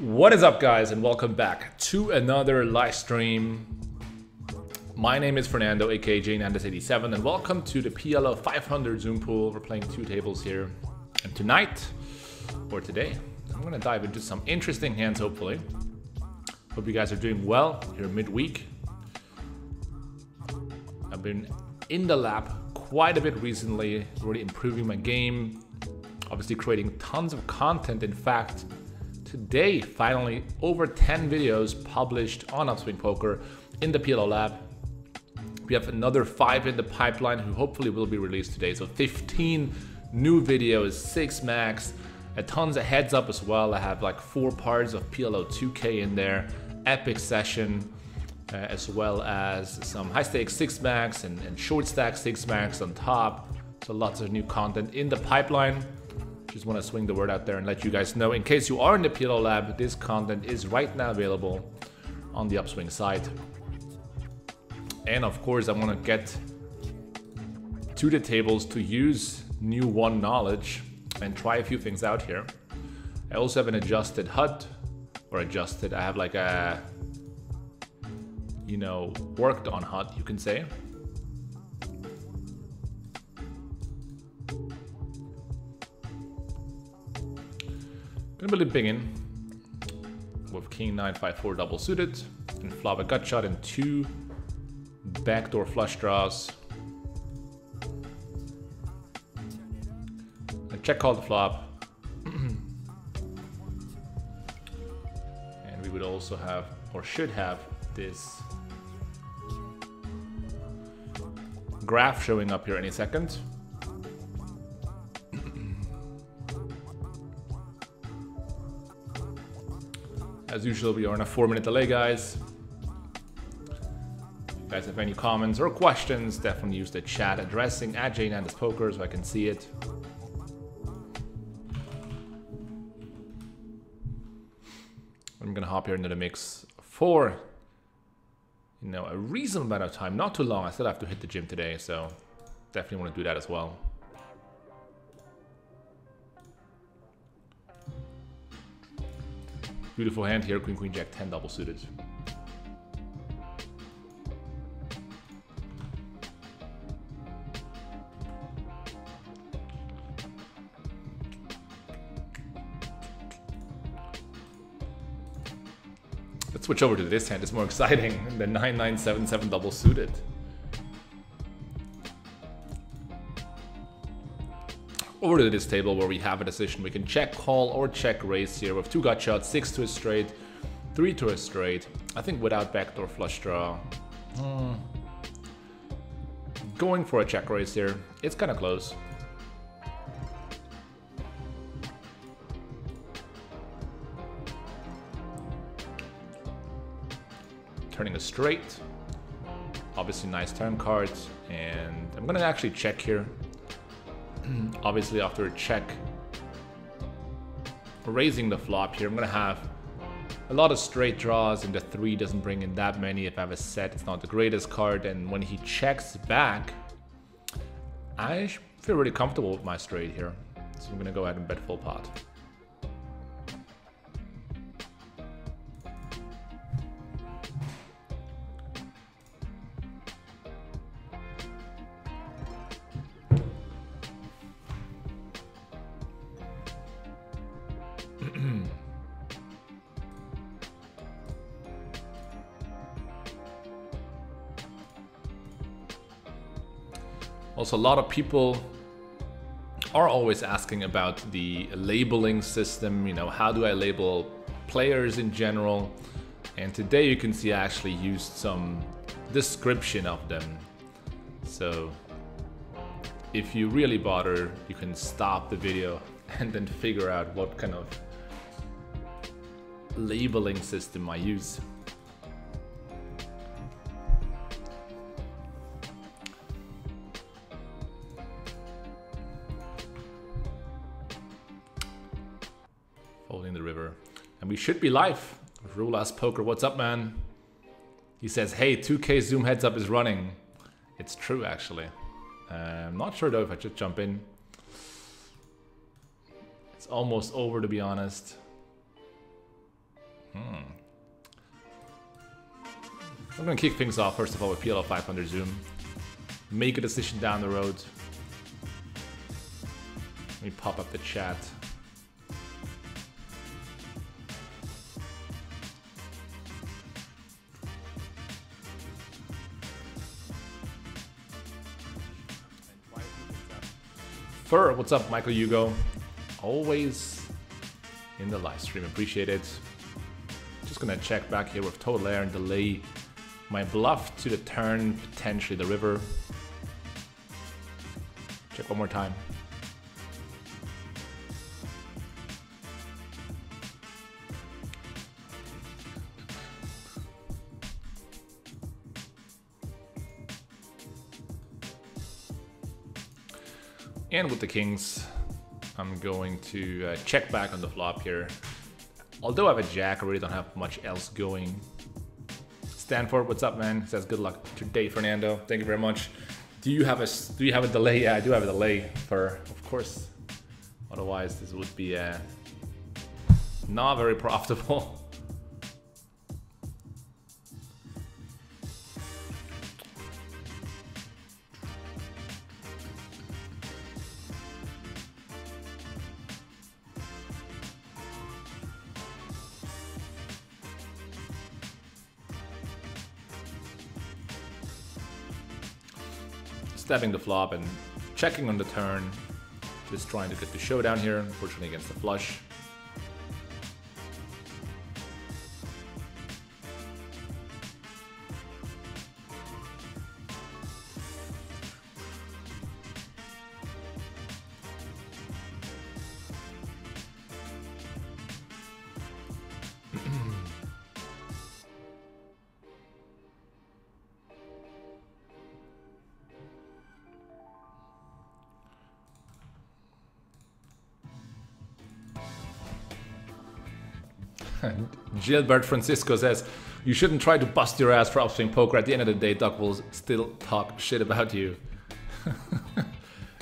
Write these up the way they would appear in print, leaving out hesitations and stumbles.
What is up, guys, and welcome back to another live stream. My name is Fernando, aka JNandes87, and welcome to the PLO 500 Zoom pool. We're playing two tables here, and tonight, or today, I'm gonna dive into some interesting hands, hopefully. Hope you guys are doing well here midweek. I've been in the lab quite a bit recently, really improving my game, obviously creating tons of content. In fact, today, finally, over 10 videos published on Upswing Poker in the PLO lab. We have another 5 in the pipeline who hopefully will be released today. So 15 new videos, 6 max, tons of heads up as well. I have like 4 parts of PLO 2K in there, epic session, as well as some high stakes 6 max and short stack 6 max on top. So lots of new content in the pipeline. Just want to swing the word out there and let you guys know, in case you are in the PLO lab, this content is right now available on the Upswing site. And of course, I want to get to the tables to use new one knowledge and try a few things out here. I also have an adjusted HUD, or adjusted, I have like a, worked on HUD, you can say. Gonna be limping in with King 9-5-4 double suited and flop a gut shot and 2 backdoor flush draws. A check call the flop. And we would also have, or should have, this graph showing up here any second. As usual, we are on a 4-minute delay, guys. If you guys have any comments or questions, definitely use the chat addressing at JNandesPoker so I can see it. I'm gonna hop here into the mix for, a reasonable amount of time. Not too long. I still have to hit the gym today, so definitely want to do that as well. Beautiful hand here, Queen, Queen, Jack 10 double suited. Let's switch over to this hand, it's more exciting. The 9-9-7-7 double suited. Over to this table where we have a decision. We can check call or check raise here with 2 gut shots, 6 to a straight, 3 to a straight. I think without backdoor flush draw. Going for a check raise here. It's kind of close. Turning a straight. Obviously nice turn cards. And I'm going to actually check here. Obviously, after a check, raising the flop here, I'm gonna have a lot of straight draws, and the 3 doesn't bring in that many. If I have a set, it's not the greatest card, and when he checks back, I feel really comfortable with my straight here. So I'm gonna go ahead and bet full pot. Also, a lot of people are always asking about the labeling system, how do I label players in general? And today you can see I actually used some description of them. So if you really bother, you can stop the video and then figure out what kind of labeling system I use. Folding the river. And we should be live. Rulas Poker, what's up, man? He says, hey, 2K Zoom heads up is running. It's true, actually. I'm not sure though if I should jump in. It's almost over, to be honest. I'm gonna kick things off first of all with PLO 500 zoom. Make a decision down the road. Let me pop up the chat. Fur, what's up, Michael Hugo? Always in the live stream, appreciate it. Just gonna check back here with total air and delay my bluff to the turn, potentially the river. Check one more time. And with the kings, I'm going to check back on the flop here. Although I have a jack, I really don't have much else going. Stanford, what's up, man? Says good luck today, Fernando. Thank you very much. Do you have a delay? Yeah, I do have a delay for, of course. Otherwise, this would be not very profitable. Stepping the flop and checking on the turn, just trying to get the showdown here, unfortunately against the flush. Gilbert Francisco says, you shouldn't try to bust your ass for upswing poker. At the end of the day, Duck will still talk shit about you.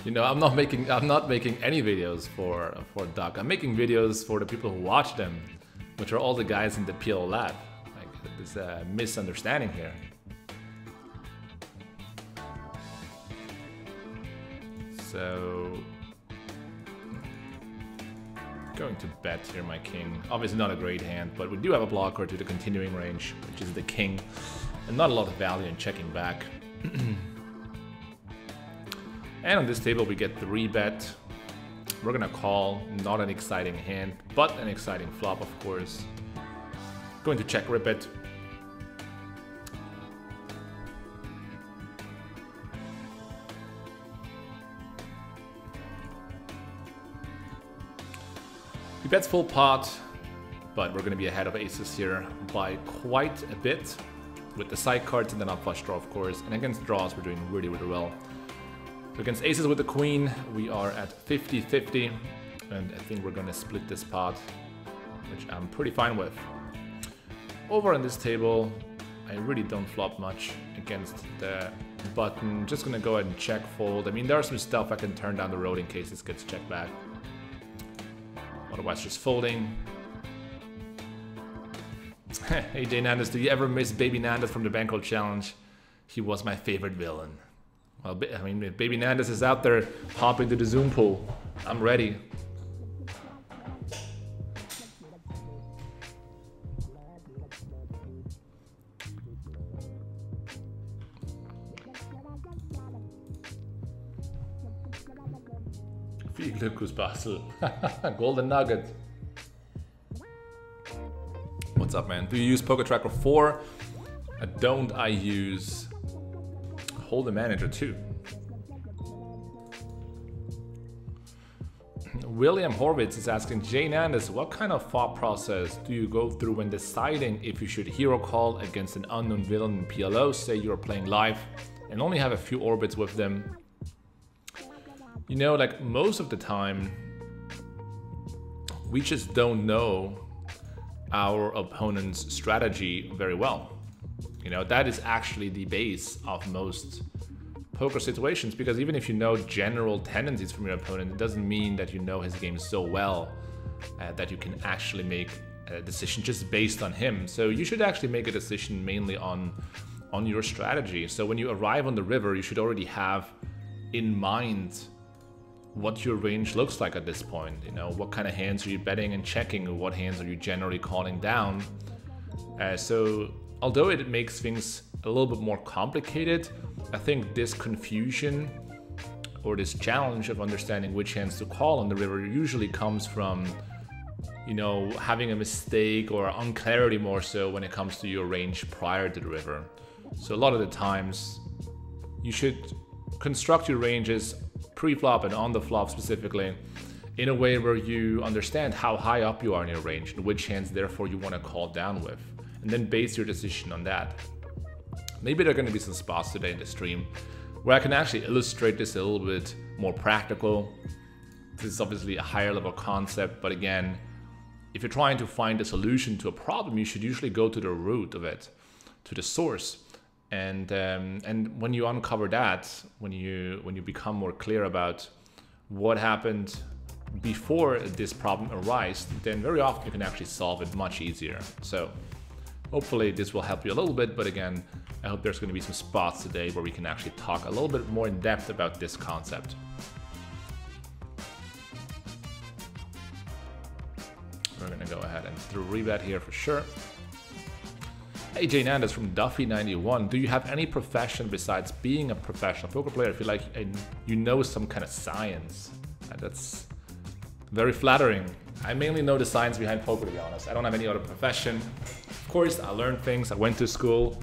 You know, I'm not making any videos for Duck. I'm making videos for the people who watch them, which are all the guys in the PLO lab. Like, there's a misunderstanding here. So going to bet here my king. Obviously not a great hand, but we do have a blocker to the continuing range, which is the king, and not a lot of value in checking back. And on this table we get 3-bet. We're gonna call, not an exciting hand, but an exciting flop, of course. Going to check rip it. He bets full pot, but we're going to be ahead of aces here by quite a bit with the side cards and then up flush draw, of course. And against draws, we're doing really, really well. So against aces with the queen, we are at 50-50, and I think we're going to split this pot, which I'm pretty fine with. Over on this table, I really don't flop much against the button. Just going to go ahead and check fold. I mean, there's some stuff I can turn down the road in case this gets checked back. Otherwise, just folding. Hey, Jay Nandas, do you ever miss Baby Nandas from the Bankroll challenge? He was my favorite villain. Well, I mean, if Baby Nandas is out there hopping to the Zoom pool, I'm ready. Viel Glück, Basel. Golden Nugget. What's up, man? Do you use Poker Tracker 4? Don't I use Hold'em Manager 2? William Horvitz is asking, Jay Nandas, what kind of thought process do you go through when deciding if you should hero call against an unknown villain in PLO? Say you're playing live and only have a few orbits with them. You know, like most of the time, we just don't know our opponent's strategy very well. You know, that is actually the base of most poker situations, because even if you know general tendencies from your opponent, it doesn't mean that you know his game so well that you can actually make decision just based on him. So you should actually make a decision mainly on your strategy. So when you arrive on the river, you should already have in mind what your range looks like at this point. You know, what kind of hands are you betting and checking, or what hands are you generally calling down. So although it makes things a little bit more complicated, I think this confusion or this challenge of understanding which hands to call on the river usually comes from, you know, having a mistake or unclarity more so when it comes to your range prior to the river. So a lot of the times you should construct your ranges pre-flop and on the flop specifically in a way where you understand how high up you are in your range and which hands therefore you want to call down with, and then base your decision on that. Maybe there are going to be some spots today in the stream where I can actually illustrate this a little bit more practical. This is obviously a higher level concept, but again, if you're trying to find a solution to a problem, you should usually go to the root of it, to the source. And when you uncover that, when you become more clear about what happened before this problem arose, then very often you can actually solve it much easier. So hopefully this will help you a little bit, but again, I hope there's going to be some spots today where we can actually talk a little bit more in depth about this concept. We're going to go ahead and throw rebet here for sure. Hey, Jay Nandas from Duffy91. Do you have any profession besides being a professional poker player? I feel like you know some kind of science. That's very flattering. I mainly know the science behind poker, to be honest. I don't have any other profession. Of course, I learned things. I went to school.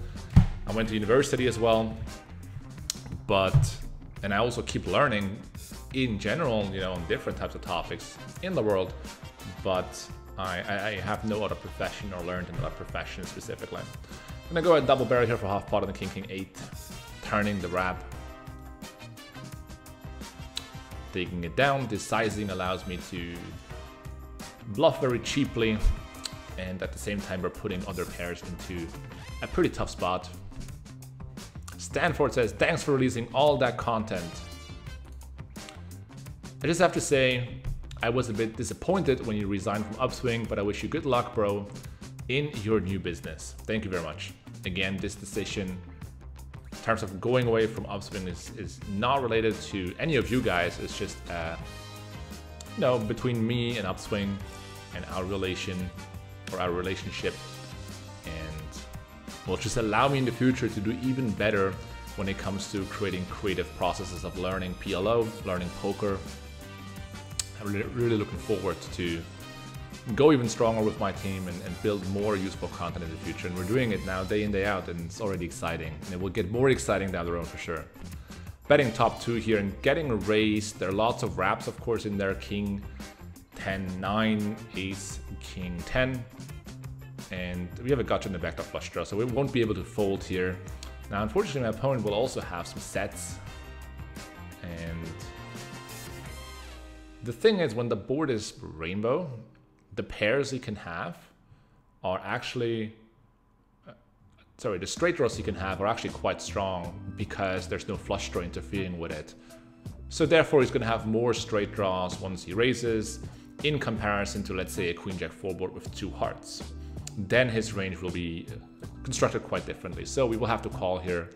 I went to university as well. And I also keep learning in general, you know, on different types of topics in the world. But I have no other profession or learned another profession specifically. I'm gonna go ahead and double barrel here for half pot on the king 8, turning the wrap. Taking it down, this sizing allows me to bluff very cheaply, and at the same time we're putting other pairs into a pretty tough spot. Stanford says, thanks for releasing all that content. I just have to say, I was a bit disappointed when you resigned from Upswing, but I wish you good luck, bro, in your new business. Thank you very much. Again, this decision in terms of going away from Upswing is not related to any of you guys. It's just, you know, between me and Upswing and our relationship, and will just allow me in the future to do even better when it comes to creating creative processes of learning PLO, learning poker. I'm really looking forward to go even stronger with my team and build more useful content in the future. And we're doing it now day in, day out, and it's already exciting. And it will get more exciting down the road for sure. Betting top 2 here and getting raised. There are lots of wraps, of course, in there. King 10, 9, ace, king 10. And we have a gotcha in the backdoor flush draw, so we won't be able to fold here. Now, unfortunately, my opponent will also have some sets. And the thing is, when the board is rainbow, the pairs he can have are actually, the straight draws he can have are actually quite strong because there's no flush draw interfering with it. So therefore, he's going to have more straight draws once he raises in comparison to, let's say, a queen jack 4 board with 2 hearts. Then his range will be constructed quite differently. So we will have to call here,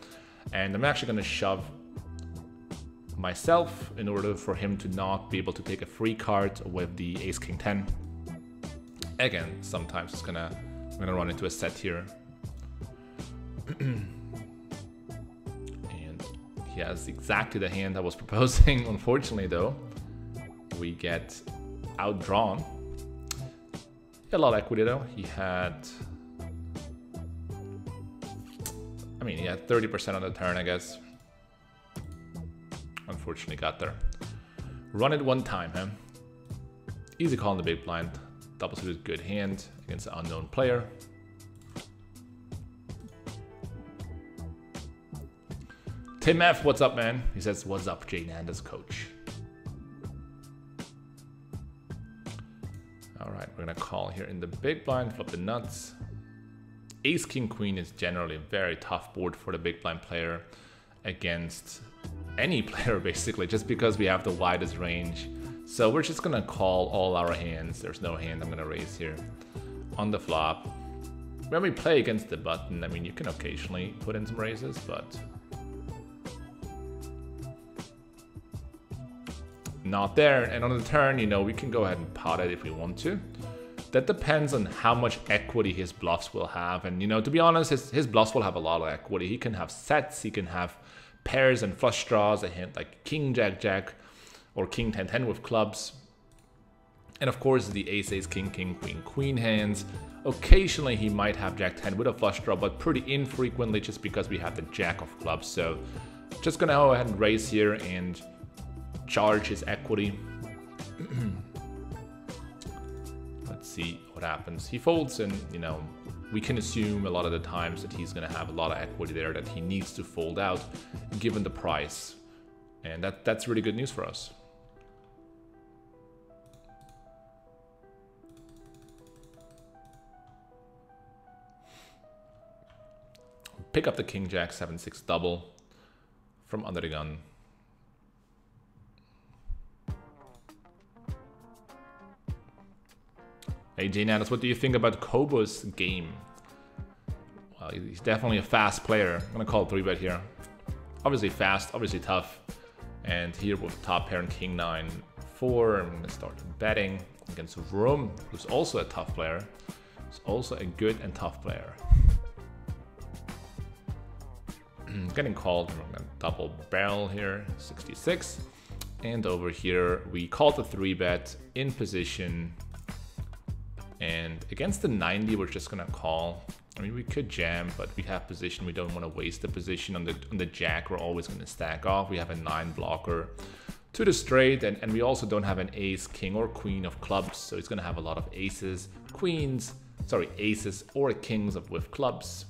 and I'm actually going to shove myself in order for him to not be able to take a free card with the ace king 10. Again, sometimes I'm gonna run into a set here. And he has exactly the hand I was proposing. Unfortunately though, we get outdrawn. He had a lot of equity though. He had 30% on the turn, I guess. Unfortunately got there. Run it one time, huh? Easy call in the big blind. Double suited good hand against an unknown player. Tim F, what's up, man? He says, what's up, Jay Nanda's coach? All right, we're gonna call here in the big blind, flip the nuts. Ace King Queen is generally a very tough board for the big blind player against any player, basically, just because we have the widest range. So we're just gonna call all our hands. There's no hand I'm gonna raise here on the flop. When we play against the button, I mean, you can occasionally put in some raises, but not there. And on the turn, you know, we can go ahead and pot it if we want to. That depends on how much equity his bluffs will have. And, you know, to be honest, his bluffs will have a lot of equity. He can have sets, he can have pairs and flush draws, a hint like king, jack, jack, or king, 10, 10 with clubs. And of course, the ace, ace, king, king, queen, queen hands. Occasionally, he might have jack 10 with a flush draw, but pretty infrequently just because we have the jack of clubs. So just gonna go ahead and raise here and charge his equity. Let's see what happens. He folds, and you know, we can assume a lot of the times that he's gonna have a lot of equity there that he needs to fold out given the price. And that's really good news for us. Pick up the king jack 7-6 double from under the gun. Hey J-Nanos, what do you think about Kobo's game? Well, he's definitely a fast player. I'm gonna call 3-bet here. Obviously fast, obviously tough. And here with top pair and king 9-4, I'm gonna start betting against Rum, who's also a tough player. He's also a good and tough player. Getting called, we're gonna double barrel here, 66. And over here, we called the 3-bet in position. And against the 90, we're just gonna call. I mean, we could jam, but we have position. We don't want to waste the position on the jack. We're always gonna stack off. We have a 9 blocker to the straight, and we also don't have an ace, king, or queen of clubs. So he's gonna have a lot of aces, queens, sorry, aces or kings with clubs.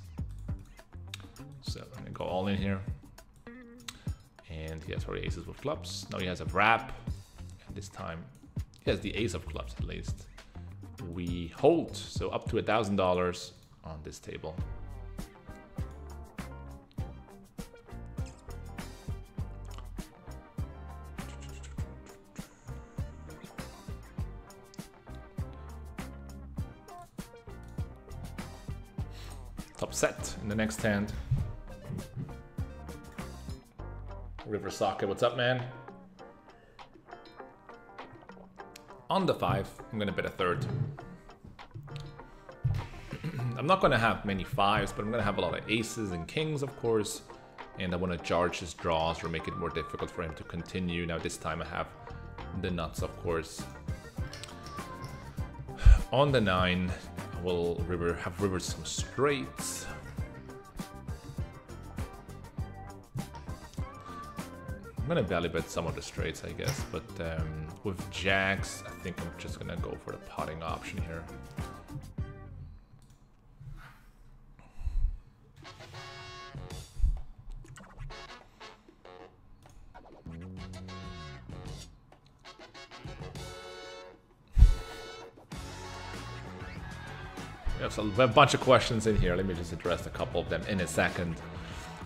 So I'm gonna go all in here. And he has already aces with clubs. Now he has a wrap. And this time he has the ace of clubs at least. We hold, so up to $1,000 on this table. Top set in the next hand. River Socket, what's up, man? On the 5, I'm gonna bet a third. I'm not gonna have many 5s, but I'm gonna have a lot of aces and kings, of course. And I wanna charge his draws or make it more difficult for him to continue. Now this time I have the nuts, of course. On the 9, I will have river some straights. I'm gonna value bet some of the straights, I guess, but with jacks, I think I'm just gonna go for the potting option here. We have a bunch of questions in here. Let me just address a couple of them in a second.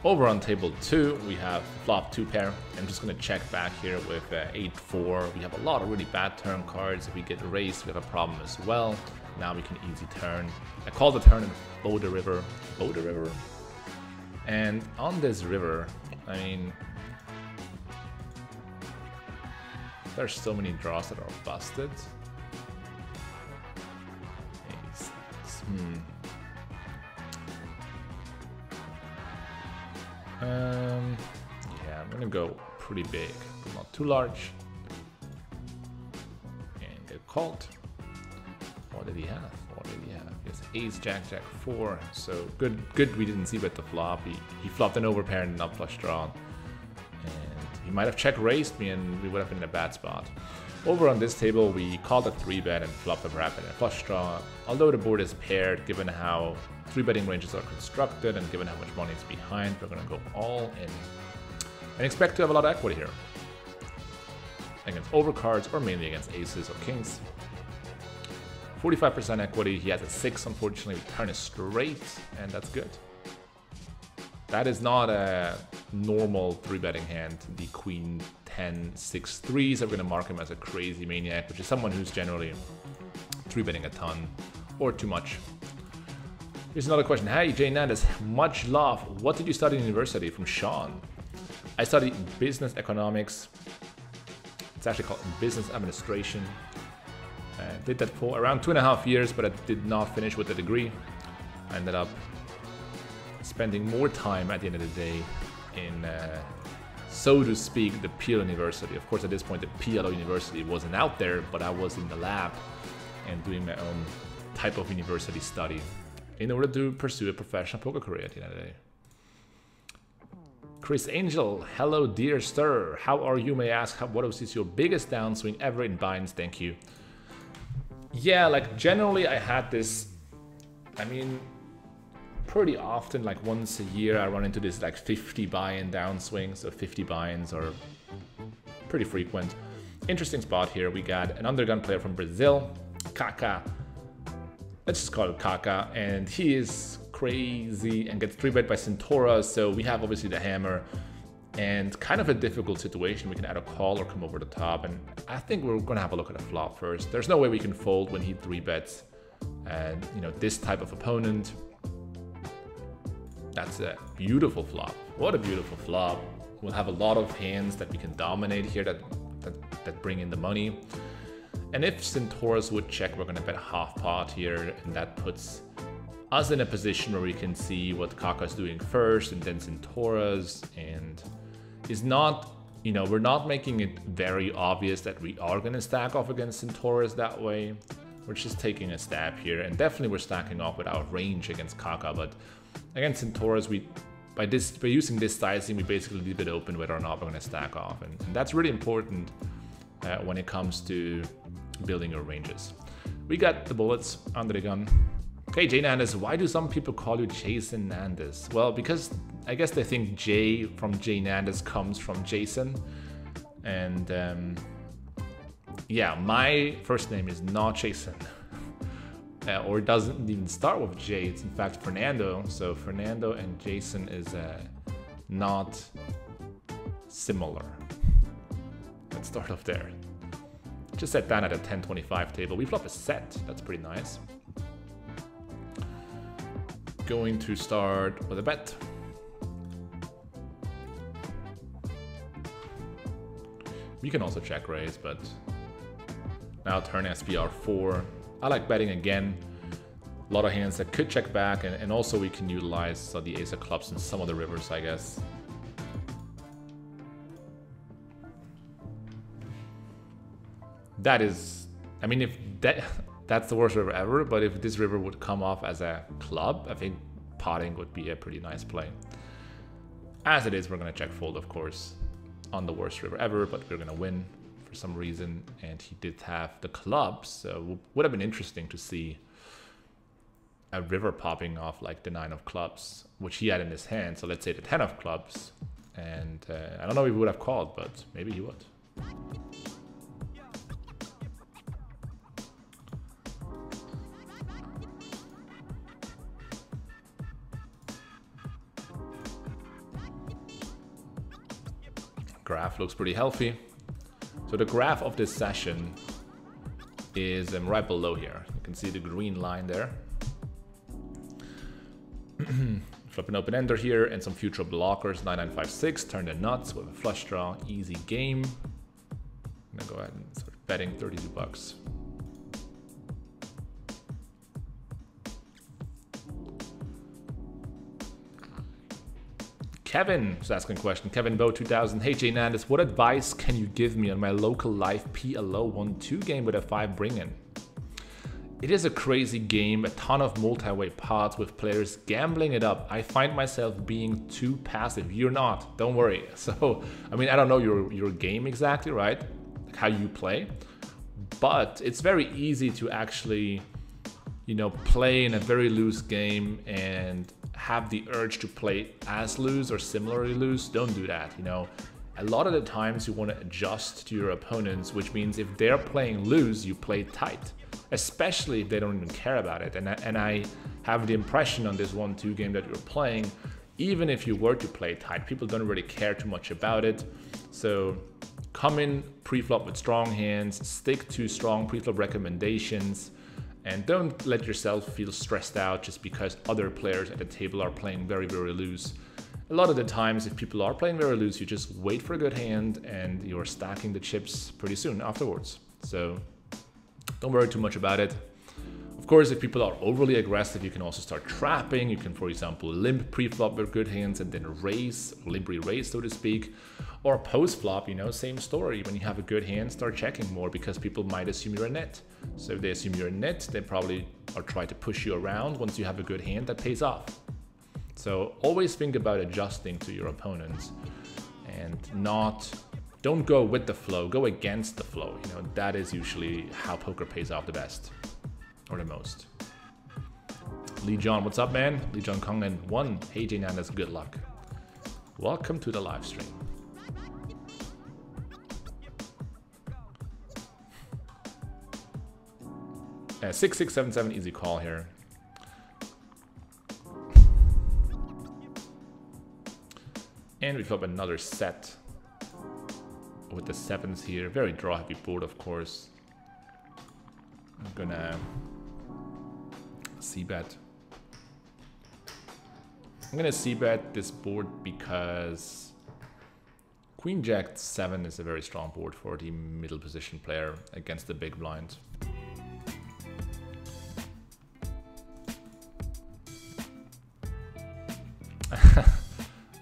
Over on table 2, we have flop 2 pair. I'm just going to check back here with 8-4. We have a lot of really bad turn cards. If we get raised, we have a problem as well. Now we can easy turn. I call the turn and bow the river. Bow the river. And on this river, I mean, there's so many draws that are busted. Yeah, I'm gonna go pretty big, but not too large. And get called. What did he have? What did he have? He has ace, jack, jack 4. So good we didn't see bet the flop. He flopped an overpair and not flush draw. And he might have check raised me and we would have been in a bad spot. Over on this table, we called a 3-bet and flopped a wrap and a flush draw. Although the board is paired, given how 3-betting ranges are constructed and given how much money is behind, we're gonna go all in and expect to have a lot of equity here against overcards or mainly against aces or kings. 45% equity. He has a 6, unfortunately. We turn it straight, and that's good. That is not a normal 3-betting hand. The queen 10, 6 3s are going to mark him as a crazy maniac, which is someone who's generally 3-betting a ton or too much. Here's another question. Hey, Jay Nandes, much love. What did you study in university? From Sean. I studied business economics. It's actually called business administration. I did that for around 2.5 years, but I did not finish with the degree. I ended up spending more time at the end of the day in, so to speak, the PLO University. Of course, at this point, the PLO University wasn't out there, but I was in the lab and doing my own type of university study in order to pursue a professional poker career at the end of the day. Chris Angel, hello dear sir. How are you, may I ask? What was your biggest downswing ever in Binance? Thank you. Yeah, like generally I had this, I mean, pretty often, like once a year, I run into this like 50 buy-in downswings. So 50 buy-ins are pretty frequent. Interesting spot here. We got an undergun player from Brazil, Kaká. Let's just call it Kaká, and he is crazy and gets 3-bet by Centaura. So we have obviously the hammer and kind of a difficult situation. We can add a call or come over the top, and I think we're gonna have a look at the flop first. There's no way we can fold when he 3-bets, and you know, this type of opponent. That's a beautiful flop. What a beautiful flop. We'll have a lot of hands that we can dominate here that bring in the money. And if Centauras would check, we're gonna bet half pot here, and that puts us in a position where we can see what Kaká's doing first and then Centauras, and is not, you know, we're not making it very obvious that we are gonna stack off against Centauras that way. We're just taking a stab here, and definitely we're stacking off with our range against Kaká, but against Centauras, by using this sizing, we basically leave it open whether or not we're gonna stack off, and that's really important when it comes to building your ranges. We got the bullets under the gun. Okay, Jay Nandes, why do some people call you Jason Nandes? Well, because I guess they think Jay from Jay Nandes comes from Jason. And yeah, my first name is not Jason. Or it doesn't even start with J, it's in fact Fernando. So Fernando and Jason is not similar. Let's start off there. Just set down at a 10-25 table. We flop a set, that's pretty nice. Going to start with a bet. We can also check raise, but now turn SPR 4. I like betting again. A lot of hands that could check back, and also we can utilize the ace of clubs in some of the rivers, I guess. That is, I mean, if that's the worst river ever, but if this river would come off as a club, I think potting would be a pretty nice play. As it is, we're gonna check fold, of course, on the worst river ever, but we're gonna win for some reason, and he did have the clubs, so it would have been interesting to see a river popping off like the 9 of clubs, which he had in his hand. So let's say the 10 of clubs, and I don't know if he would have called, but maybe he would. Graph looks pretty healthy. So the graph of this session is right below here. You can see the green line there. Flip an open ender here and some future blockers. 9956, turn the nuts with a flush draw. Easy game. I'm gonna go ahead and start betting 32 bucks. Kevin is asking a question. Kevin Bow 2000. Hey Jay Nandes, what advice can you give me on my local live PLO 1-2 game with a 5 bring-in? It is a crazy game, a ton of multi-way pots with players gambling it up. I find myself being too passive. You're not, don't worry. So, I mean, I don't know your game exactly, right? Like how you play, but it's very easy to actually, you know, play in a very loose game and have the urge to play as loose or similarly loose. Don't do that, you know. A lot of the times you want to adjust to your opponents, which means if they're playing loose, you play tight, especially if they don't even care about it. And I have the impression on this 1-2 game that you're playing, even if you were to play tight, people don't really care too much about it. So come in pre-flop with strong hands, stick to strong pre-flop recommendations, And don't let yourself feel stressed out just because other players at the table are playing very, very loose. A lot of the times, if people are playing very loose, you just wait for a good hand and you're stacking the chips pretty soon afterwards. So don't worry too much about it. Of course, if people are overly aggressive, you can also start trapping. You can, for example, limp pre-flop with good hands and then raise, limp re-raise, so to speak. Or post-flop, you know, same story. When you have a good hand, start checking more because people might assume you're a net. So if they assume you're a net, they probably are trying to push you around. Once you have a good hand, that pays off. So always think about adjusting to your opponents and don't go with the flow, go against the flow. You know, that is usually how poker pays off the best. Or the most. Lee John, what's up, man? Lee John Kongan 1. Hey, Jane Anders, good luck. Welcome to the live stream. Uh, 6677, easy call here. And we flip another set with the sevens here. Very draw heavy board, of course. I'm gonna c-bet. I'm gonna c-bet this board because Queen Jack 7 is a very strong board for the middle position player against the big blind.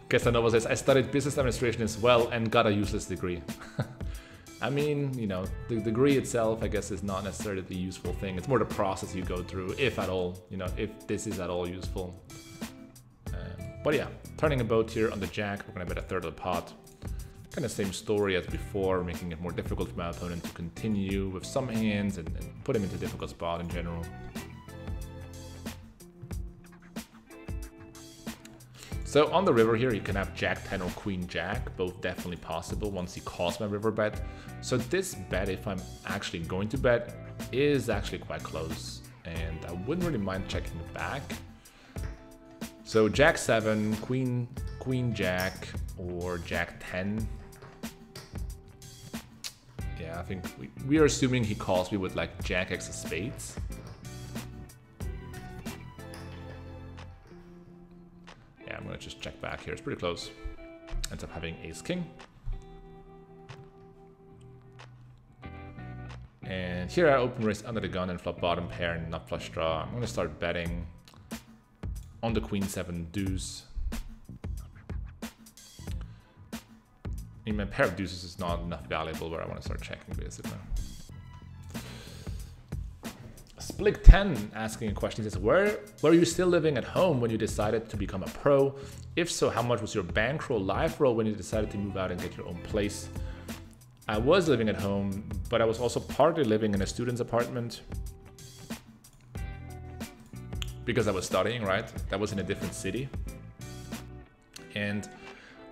Casanova says, I studied business administration as well and got a useless degree. I mean, you know, the degree itself, I guess, is not necessarily the useful thing. It's more the process you go through, if at all, you know, if this is at all useful. But yeah, turning a boat here on the jack, we're gonna bet a third of the pot. Kind of same story as before, making it more difficult for my opponent to continue with some hands and put him into a difficult spot in general. So on the river here, you can have Jack 10 or Queen Jack, both definitely possible once he calls my river bet. So this bet, if I'm actually going to bet, is actually quite close. And I wouldn't really mind checking back. So Jack 7, Queen Jack, or Jack 10. Yeah, I think we are assuming he calls me with like Jack X of spades. I'm gonna just check back here. It's pretty close. Ends up having ace king. And here I open raise under the gun and flop bottom pair and not flush draw. I'm gonna start betting on the Queen 7 deuce. I mean, my pair of deuces is not enough valuable where I want to start checking basically. Splig 10 asking a question. He says, were you still living at home when you decided to become a pro? If so, how much was your bankroll life roll when you decided to move out and get your own place? I was living at home, but I was also partly living in a student's apartment because I was studying, right? That was in a different city. And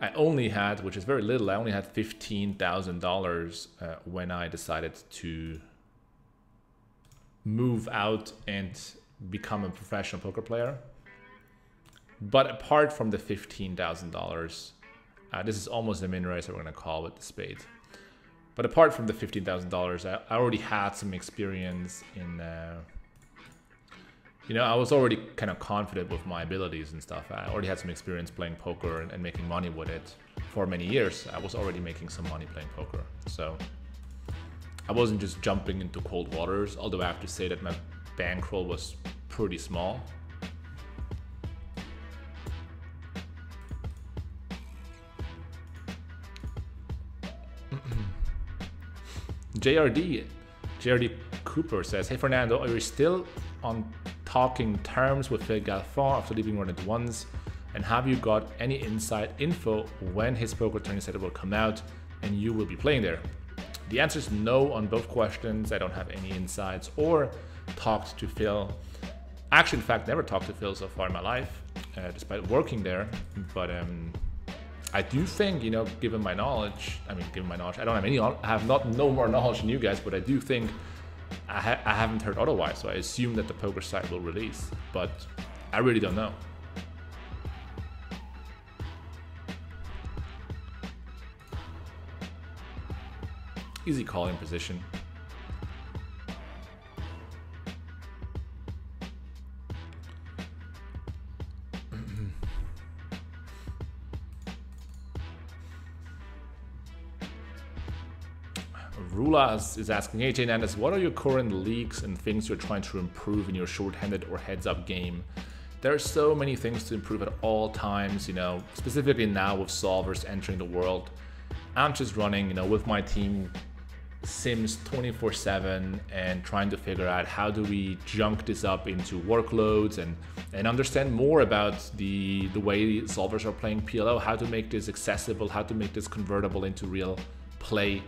I only had, which is very little, I only had $15,000 when I decided to move out and become a professional poker player. But apart from the $15,000, this is almost a min raise that we're gonna call with the spade. But apart from the $15,000, I already had some experience in, you know, I was already kind of confident with my abilities and stuff. I already had some experience playing poker and making money with it for many years. I was already making some money playing poker. So I wasn't just jumping into cold waters, although I have to say that my bankroll was pretty small. JRD Cooper says, hey Fernando, are you still on talking terms with Phil Galfond after leaving Run It Once? And have you got any inside info when his poker tournament set will come out and you will be playing there? The answer is no on both questions. I don't have any insights or talked to Phil. Actually, in fact, never talked to Phil so far in my life, despite working there. But I do think, you know, given my knowledge, I don't have any, I have no more knowledge than you guys, but I do think I haven't heard otherwise. So I assume that the poker site will release, but I really don't know. Easy calling position. Rulas is asking, hey Jnandis, what are your current leaks and things you're trying to improve in your short-handed or heads-up game? There are so many things to improve at all times, you know, specifically now with solvers entering the world. I'm just running, you know, with my team Sims 24/7 and trying to figure out how do we junk this up into workloads and understand more about the way solvers are playing PLO, how to make this accessible, how to make this convertible into real play.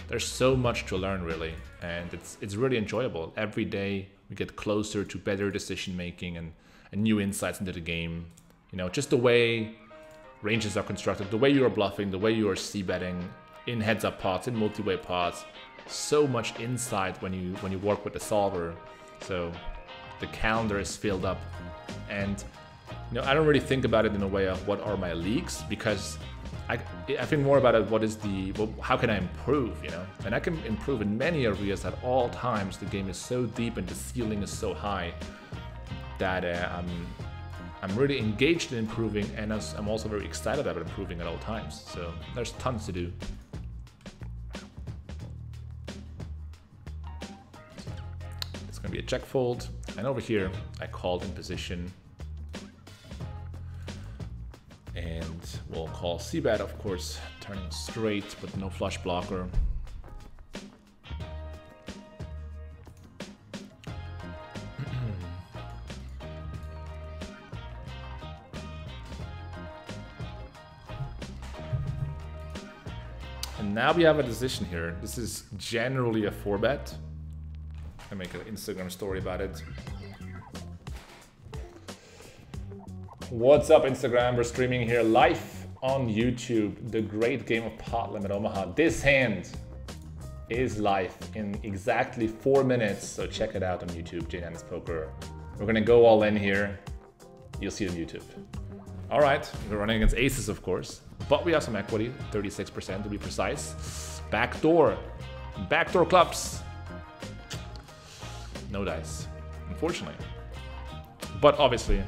There's so much to learn really, and it's really enjoyable. Every day we get closer to better decision making and new insights into the game. You know, just the way ranges are constructed, the way you are bluffing, the way you are c-betting in heads-up pots, in multi-way pots. So much insight when you work with the solver. So the calendar is filled up, and you know, I don't really think about it in a way of what are my leaks, because I think more about it, how can I improve, you know? And I can improve in many areas at all times. The game is so deep and the ceiling is so high that I'm really engaged in improving, and I'm also very excited about improving at all times. So there's tons to do. It's gonna be a check fold, and over here I called in position, and we'll call c-bet, of course, turning straight but no flush blocker. And now we have a decision here. This is generally a 4-bet. I make an Instagram story about it. What's up, Instagram? We're streaming here live on YouTube, the great game of Pot Limit Omaha. This hand is live in exactly 4 minutes, so check it out on YouTube, Jnandis Poker. We're gonna go all in here. You'll see it on YouTube. All right, we're running against aces, of course, but we have some equity, 36% to be precise. Backdoor clubs. No dice, unfortunately. But obviously,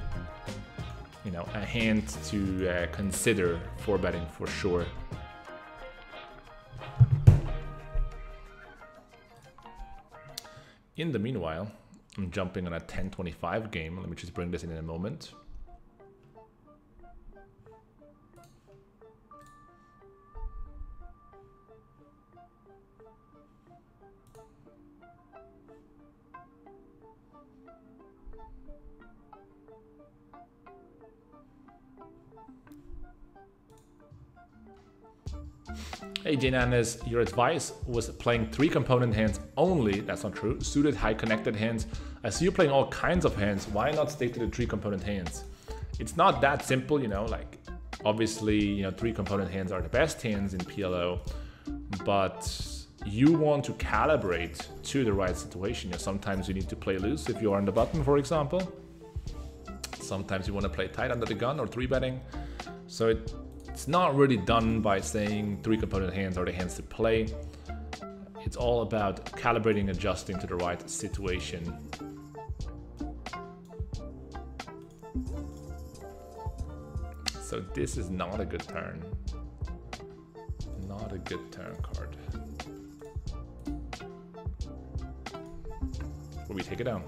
you know, a hand to consider for betting for sure. In the meanwhile, I'm jumping on a 10-25 game. Let me just bring this in a moment. Hey Jnandis, your advice was playing 3-component hands only. That's not true. Suited, high connected hands. I see you playing all kinds of hands. Why not stick to the 3-component hands? It's not that simple, you know, like obviously, you know, 3-component hands are the best hands in PLO, but you want to calibrate to the right situation. You know, sometimes you need to play loose if you are on the button, for example. Sometimes you want to play tight under the gun or 3-betting. So it's not really done by saying 3-component hands are the hands to play. It's all about calibrating, adjusting to the right situation. So this is not a good turn. Not a good turn card. Will we take it down?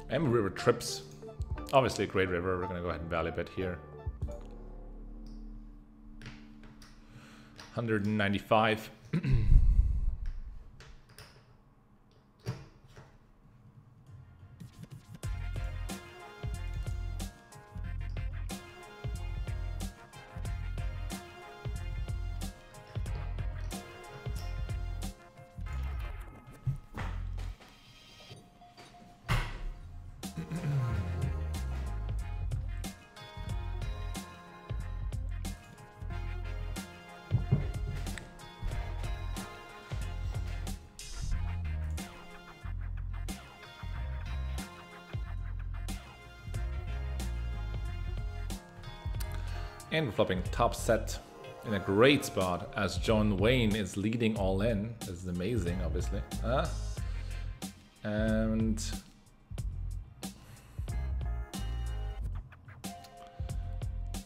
And river trips. Obviously a great river. We're gonna go ahead and value bet here. 195. And we're flopping top set in a great spot as John Wayne is leading all in. This is amazing, obviously. And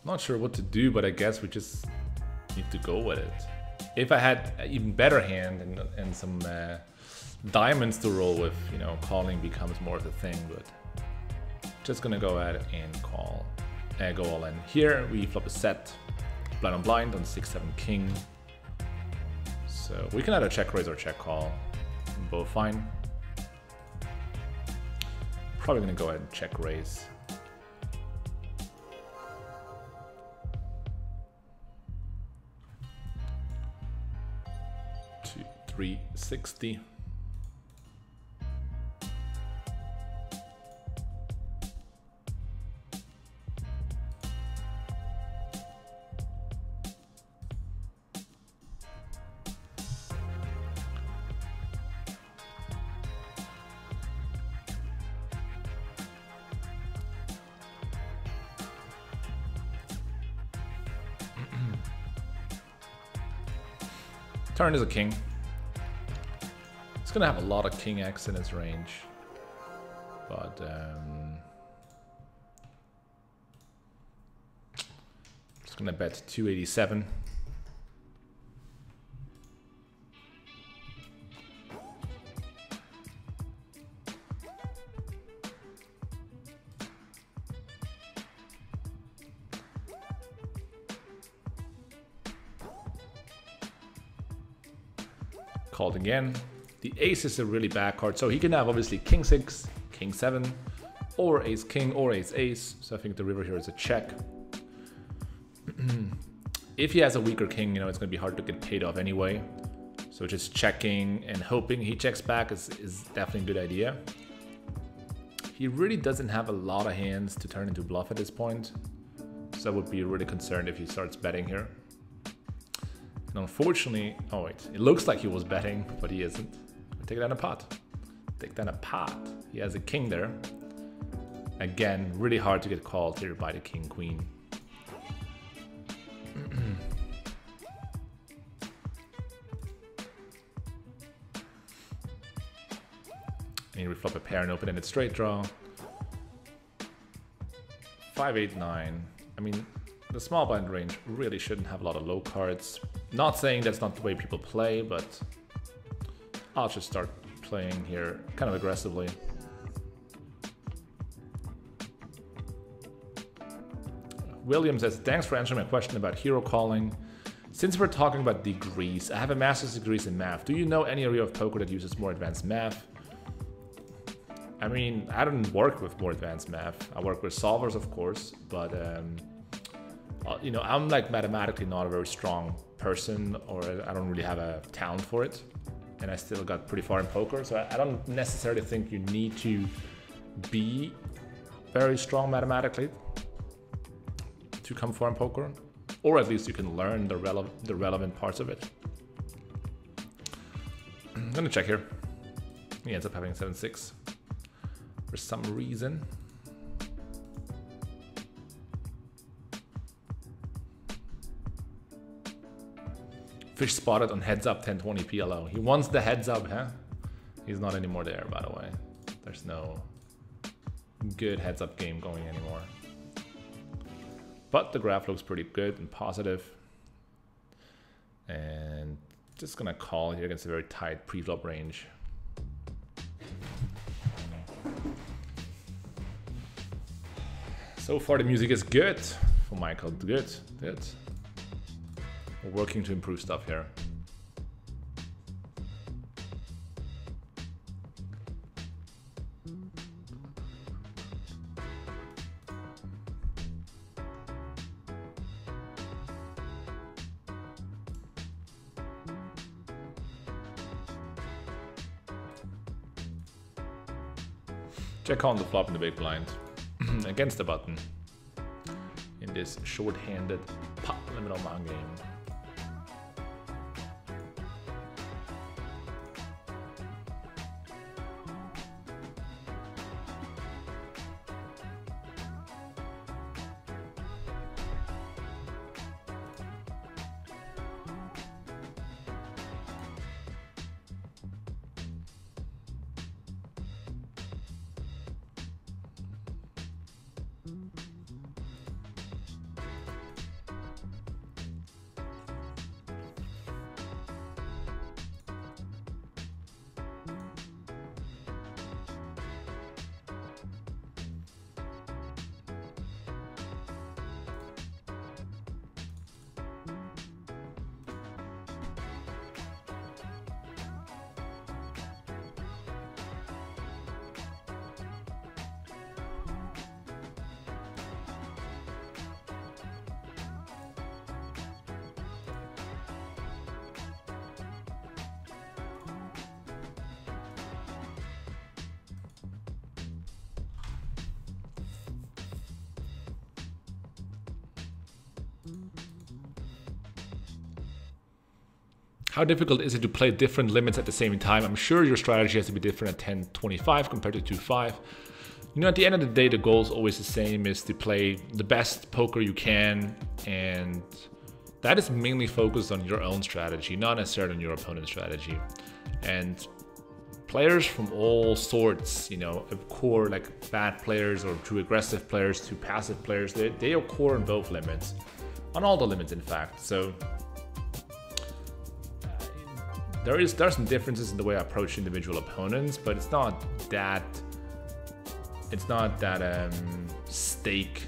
not sure what to do, but I guess we just need to go with it. If I had an even better hand and some diamonds to roll with, you know, calling becomes more of a thing, but just gonna go ahead and call. Go all in. Here we flop a set, blind on blind on 6-7 king. So we can either check raise or check call. Both fine. Probably gonna go ahead and check raise. Two, 360. Turn is a king. It's gonna have a lot of king X in its range, but just gonna bet 287. Called again. The ace is a really bad card, so he can have obviously king 6, king 7, or ace king, or ace ace. So I think the river here is a check. If he has a weaker king, you know, it's going to be hard to get paid off anyway. So just checking and hoping he checks back is definitely a good idea. He really doesn't have a lot of hands to turn into bluff at this point, so I would be really concerned if he starts betting here. And unfortunately, oh wait, it looks like he was betting, but he isn't. Take down a pot. Take down a pot. He has a king there. Again, really hard to get called here by the king queen. And we flop a pair and open-ended straight draw. 5, 8, 9. I mean, the small blind range really shouldn't have a lot of low cards. Not saying that's not the way people play, but I'll just start playing here kind of aggressively. William says, thanks for answering my question about hero calling. Since we're talking about degrees, I have a master's degree in math. Do you know any area of poker that uses more advanced math? I mean, I don't work with more advanced math. I work with solvers, of course, but you know, I'm like mathematically not a very strong person, or I don't really have a talent for it, and I still got pretty far in poker, so I don't necessarily think you need to be very strong mathematically to come far in poker, or at least you can learn the relevant parts of it. I'm gonna check here. He ends up having 7-6 for some reason. Fish spotted on heads up 1020 PLO. He wants the heads up, huh? He's not anymore there, by the way. There's no good heads up game going anymore. But the graph looks pretty good and positive. And Just gonna call here against a very tight pre-flop range. So far the music is good for Michael. Good. We're working to improve stuff here. Check on the flop in the big blind against the button in this short-handed Pot Limit Omaha game. How difficult is it to play different limits at the same time? I'm sure your strategy has to be different at 10-25 compared to 2-5. You know, at the end of the day, the goal is always the same, is to play the best poker you can, and that is mainly focused on your own strategy, not necessarily on your opponent's strategy. And players from all sorts, you know, occur, like bad players or too aggressive players, too passive players, they occur on both limits, on all the limits in fact. So there are some differences in the way I approach individual opponents, but it's not that stake.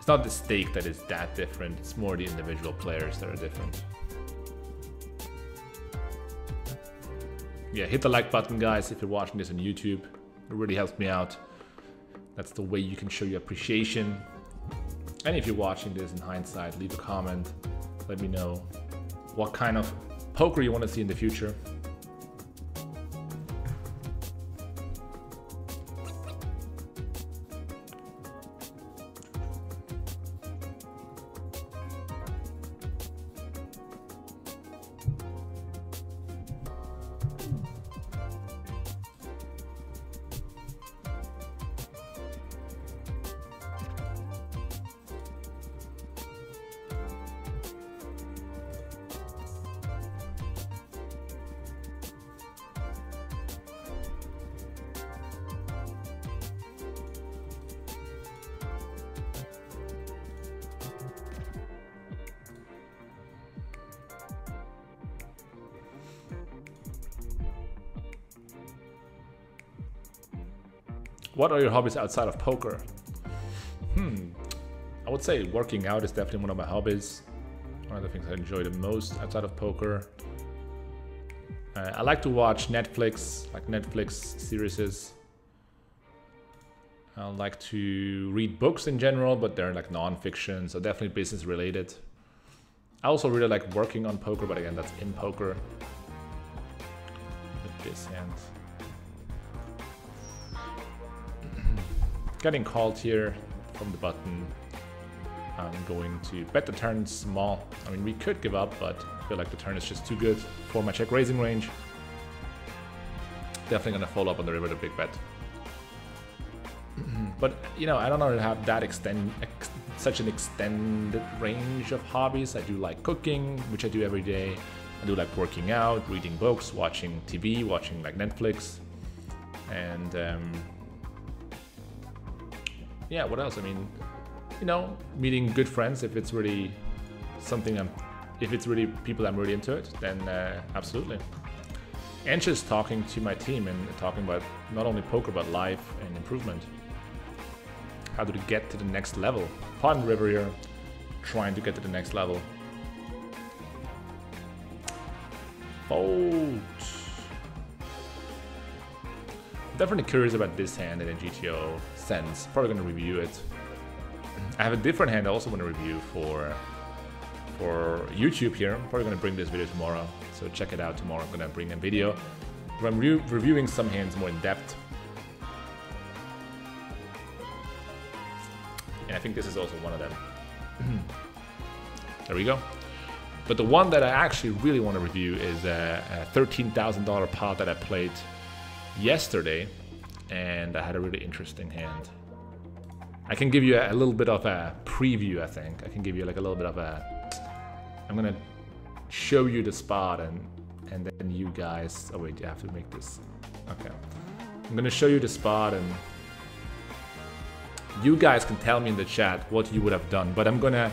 It's not the stake that is that different. It's more the individual players that are different. Yeah, hit the like button, guys, if you're watching this on YouTube. It really helps me out. That's the way you can show your appreciation. And if you're watching this in hindsight, leave a comment. Let me know what kind of poker you want to see in the future. What are your hobbies outside of poker? I would say working out is definitely one of my hobbies. One of the things I enjoy the most outside of poker. I like to watch Netflix, like Netflix series. I like to read books in general, but they're like non-fiction, so definitely business related. I also really like working on poker, but again, that's in poker. With this hand. Getting called here from the button. I'm going to bet the turn small. I mean, we could give up, but I feel like the turn is just too good for my check raising range. Definitely gonna follow up on the river, the big bet. But you know, I don't know to have that such an extended range of hobbies. I do like cooking, which I do every day. I do like working out, reading books, watching TV, watching like Netflix, and yeah, what else? I mean, you know, meeting good friends if it's really something I'm if it's really people that I'm really into it, then absolutely. And just talking to my team and talking about not only poker but life and improvement. How to get to the next level. Pot in the river here, trying to get to the next level. Fold. Definitely curious about this hand in a GTO sense. Probably going to review it. I have a different hand I also want to review for YouTube here. I'm probably going to bring this video tomorrow, so check it out tomorrow. I'm going to bring a video where I'm reviewing some hands more in depth. And I think this is also one of them. There we go. But the one that I actually really want to review is a $13,000 pot that I played yesterday, and I had a really interesting hand. I can give you a little bit of a preview, I think. I can give you like a little bit of a... I'm gonna show you the spot and then you guys... Oh wait, you have to make this... Okay. I'm gonna show you the spot and you guys can tell me in the chat what you would have done, but I'm gonna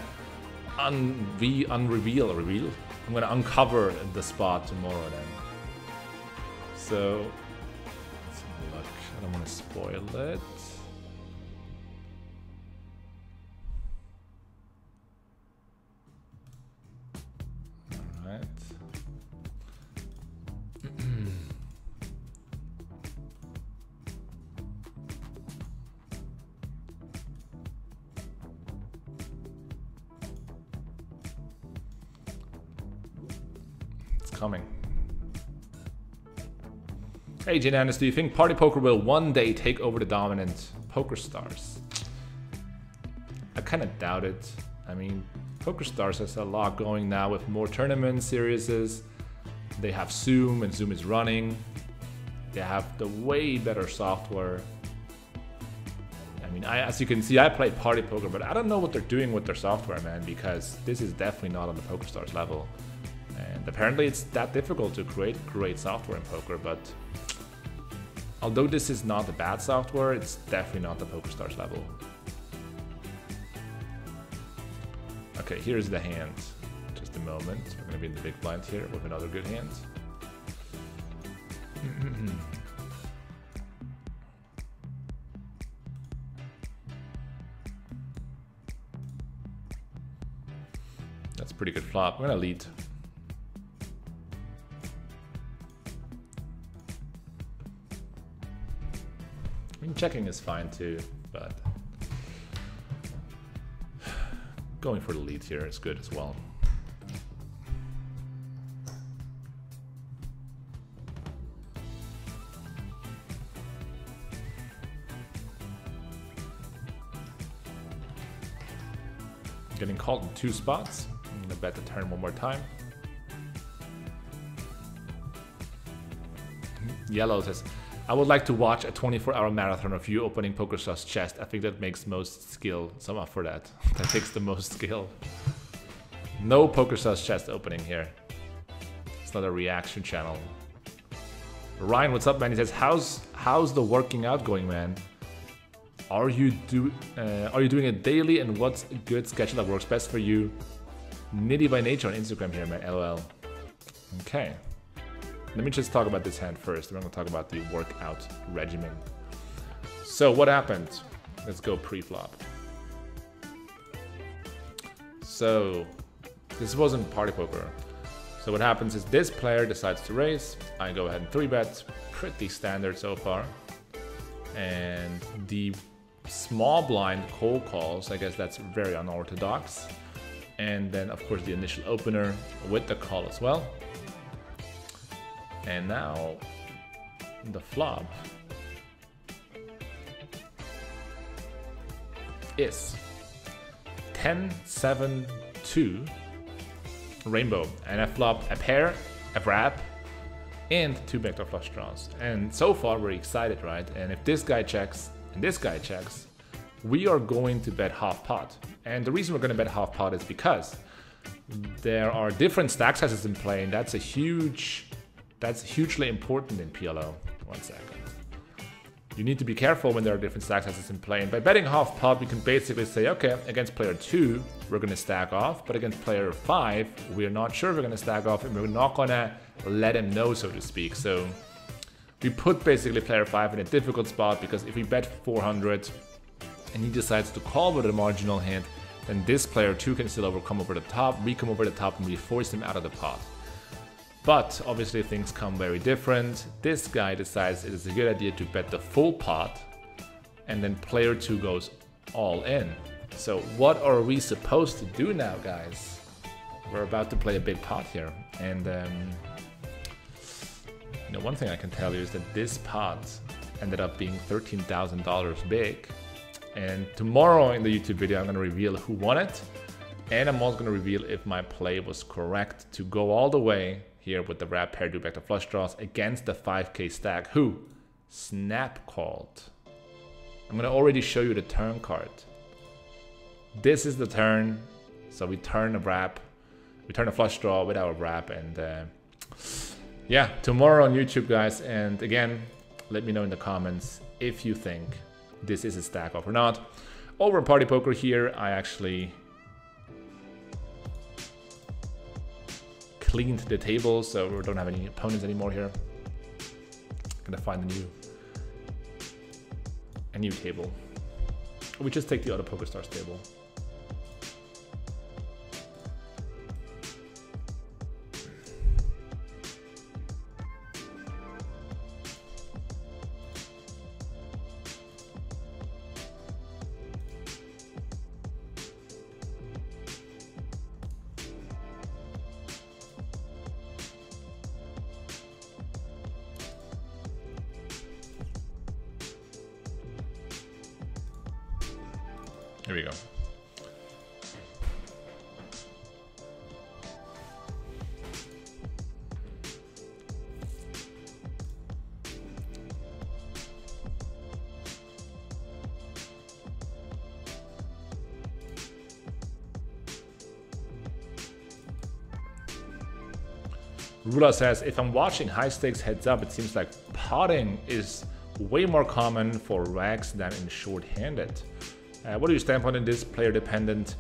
reveal. I'm gonna uncover the spot tomorrow then. So, let's have a look. I don't want to spoil it. Alright. Coming. Hey Janandis, do you think Party Poker will one day take over the dominant Poker Stars? I kind of doubt it. I mean, Poker Stars has a lot going now with more tournament series. They have Zoom, and Zoom is running. They have the way better software. I mean, as you can see, I played Party Poker, but I don't know what they're doing with their software, man, because this is definitely not on the Poker Stars level. And apparently it's that difficult to create great software in poker, but although this is not the bad software, it's definitely not the PokerStars level. Okay, here's the hand. Just a moment. We're going to be in the big blind here with another good hand. That's a pretty good flop. I'm going to lead. I mean, checking is fine too, but going for the lead here is good as well. Getting called in 2 spots. I'm gonna bet the turn one more time. Yellow says, I would like to watch a 24-hour marathon of you opening PokerStars chest. I think that makes most skill. So I'm up for that. That takes the most skill. No PokerStars chest opening here. It's not a reaction channel. Ryan, what's up, man? He says, how's the working out going, man? Are you doing it daily, and what's a good schedule that works best for you? Nitty by nature on Instagram here, man. LOL. Okay. Let me just talk about this hand first, then I'm going to talk about the workout regimen. So what happened? Let's go pre-flop. So this wasn't party poker. So what happens is this player decides to raise. I go ahead and 3-bet. Pretty standard so far. And the small blind cold calls, I guess that's very unorthodox. And then of course the initial opener with the call as well. And now the flop is 10-7-2 rainbow, and I flop a pair, a wrap, and 2 backdoor flush draws. And so far we're excited, right? And if this guy checks and this guy checks, we are going to bet half pot. And the reason we're going to bet half pot is because there are different stack sizes in play, and that's hugely important in PLO. 1 second. you need to be careful when there are different stack sizes in play. And by betting half pot, we can basically say, okay, against player 2, we're going to stack off, but against player 5, we're not sure we're going to stack off, and we're not going to let him know, so to speak. So we put basically player 5 in a difficult spot, because if we bet 400 and he decides to call with a marginal hand, then this player 2 can still come over the top, we come over the top, and we force him out of the pot. But obviously things come very different. This guy decides it is a good idea to bet the full pot, and then player 2 goes all in. So what are we supposed to do now, guys? We're about to play a big pot here, and you know, one thing I can tell you is that this pot ended up being $13,000 big. And tomorrow in the YouTube video, I'm going to reveal who won it, and I'm also going to reveal if my play was correct to go all the way here with the wrap pair, do back to flush draws against the 5K stack, who snap called. I'm going to already show you the turn card. This is the turn. So we turn a wrap, we turn a flush draw with our wrap, and yeah, tomorrow on YouTube, guys. And again, let me know in the comments if you think this is a stack off or not. Over in Party Poker here, I actually cleaned the table, so we don't have any opponents anymore here. Gonna find a new table. We just take the other PokerStars table. Here we go. Rula says, if I'm watching high stakes heads up, it seems like potting is way more common for rags than in short-handed. What are your standpoint in this? Player dependent?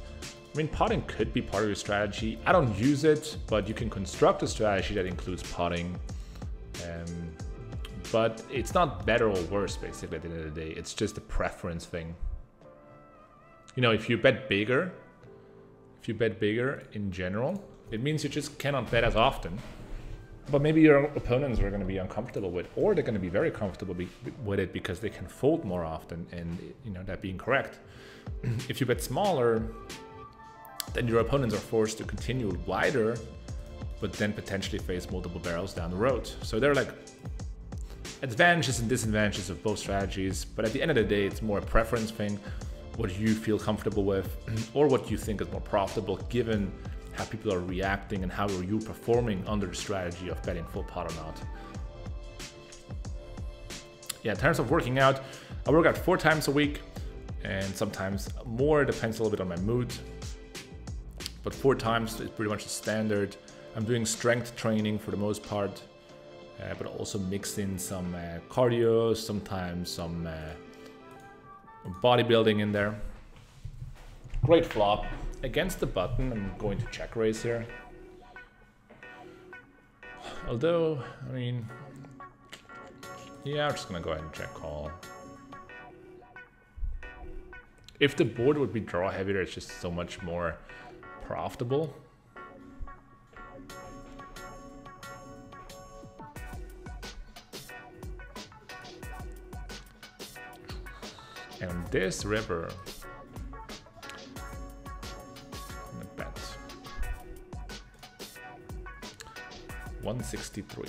I mean, potting could be part of your strategy. I don't use it, but you can construct a strategy that includes potting. But it's not better or worse, basically, at the end of the day. It's just a preference thing. You know, if you bet bigger in general, it means you just cannot bet as often. But maybe your opponents are going to be uncomfortable with, or they're going to be very comfortable with it because they can fold more often, and you know, that being correct. If you bet smaller, then your opponents are forced to continue wider, but then potentially face multiple barrels down the road. So there are like advantages and disadvantages of both strategies, but at the end of the day, it's more a preference thing, what you feel comfortable with, or what you think is more profitable given how people are reacting and how are you performing under the strategy of betting full pot or not. Yeah, in terms of working out, I work out 4 times a week, and sometimes more. It depends a little bit on my mood, but 4 times is pretty much the standard. I'm doing strength training for the most part, but also mix in some cardio, sometimes some bodybuilding in there. Great flop. Against the button, I'm going to check raise here. Although, I mean, yeah, I'm just gonna go ahead and check call. If the board would be draw heavier, it's just so much more profitable. And this river, 163.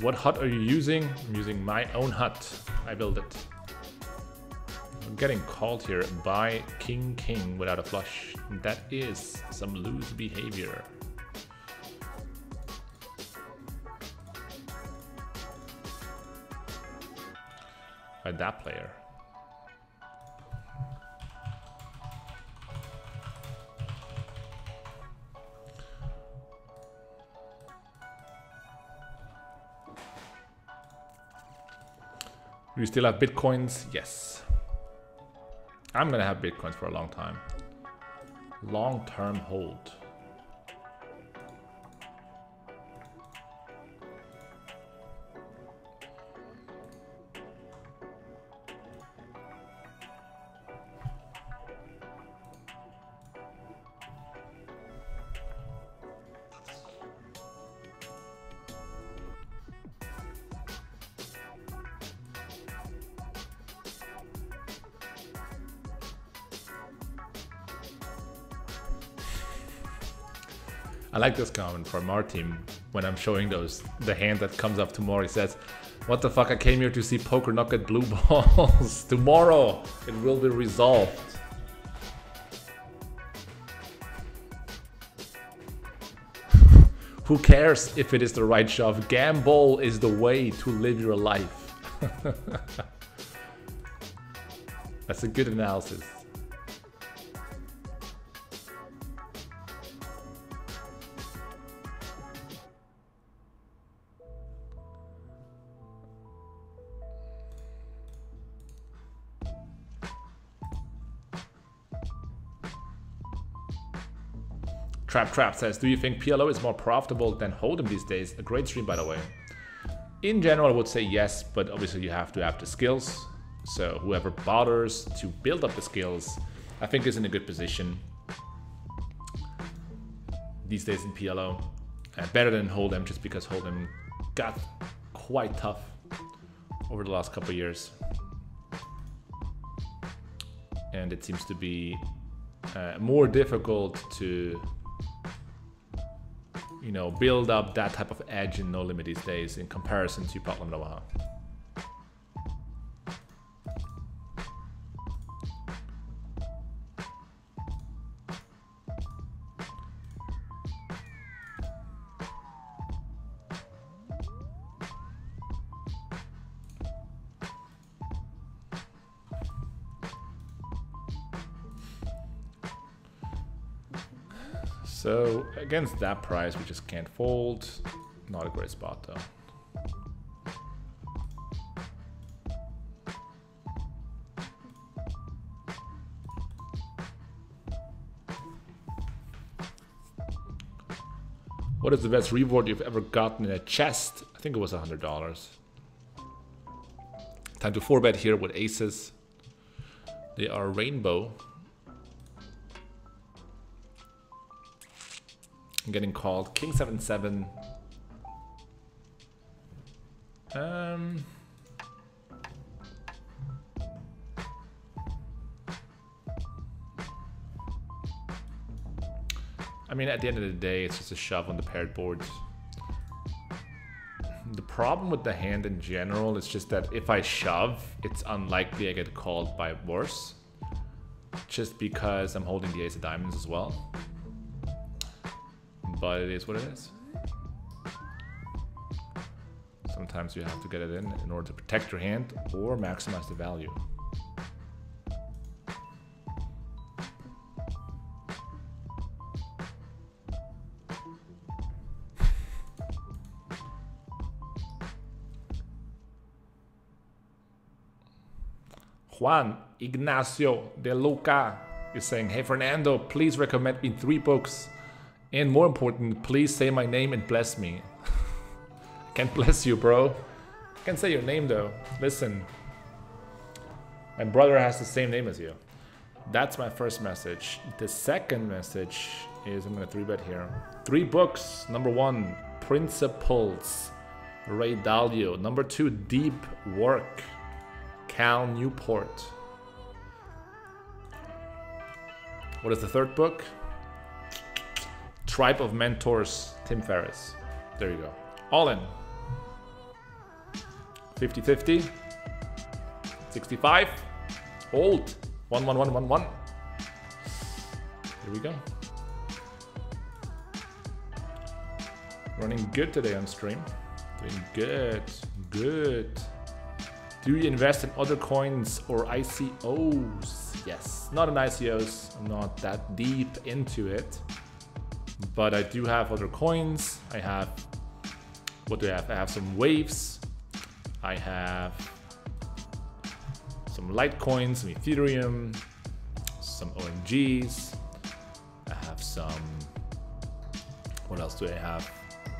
What hut are you using? I'm using my own hut. I built it. I'm getting called here by King without a flush. That is some loose behavior. By that player. Do you still have Bitcoins? Yes. I'm gonna have Bitcoins for a long time. Long-term hold. I like this comment from our team when I'm showing the hand that comes up tomorrow. He says, "What the fuck, I came here to see poker not get blue balls." Tomorrow it will be resolved. Who cares if it is the right shove? Gamble is the way to live your life. That's a good analysis. Trap says, do you think PLO is more profitable than Hold'em these days? A great stream, by the way. In general, I would say yes, but obviously you have to have the skills. So whoever bothers to build up the skills, I think is in a good position these days in PLO. Better than Hold'em, just because Hold'em got quite tough over the last couple of years. And it seems to be more difficult to build up that type of edge in No Limit these days in comparison to Pot Limit Omaha. So against that price, we just can't fold. Not a great spot though. What is the best reward you've ever gotten in a chest? I think it was $100. Time to 4-bet here with aces. They are rainbow. I'm getting called. King 7-7. I mean, at the end of the day, it's just a shove on the paired boards. The problem with the hand in general is just that if I shove, it's unlikely I get called by worse. Just because I'm holding the ace of diamonds as well. But it is what it is. Sometimes you have to get it in order to protect your hand or maximize the value. Juan Ignacio de Luca is saying, hey Fernando, please recommend me 3 books. And more important, please say my name and bless me. Can't bless you, bro. I can say your name though. Listen, my brother has the same name as you. That's my first message. The second message is, I'm gonna 3-bet here. 3 books. Number 1, Principles, Ray Dalio. Number 2, Deep Work, Cal Newport. What is the third book? Tribe of Mentors, Tim Ferriss. There you go. All in. 50-50. 65. Hold. 1-1-1-1-1. Here we go. Running good today on stream. Doing good. Good. Do you invest in other coins or ICOs? Yes. Not in ICOs. I'm not that deep into it. But I do have other coins. I have, what do I have? I have some waves. I have some Litecoins, some Ethereum, some OMGs. I have some, what else do I have?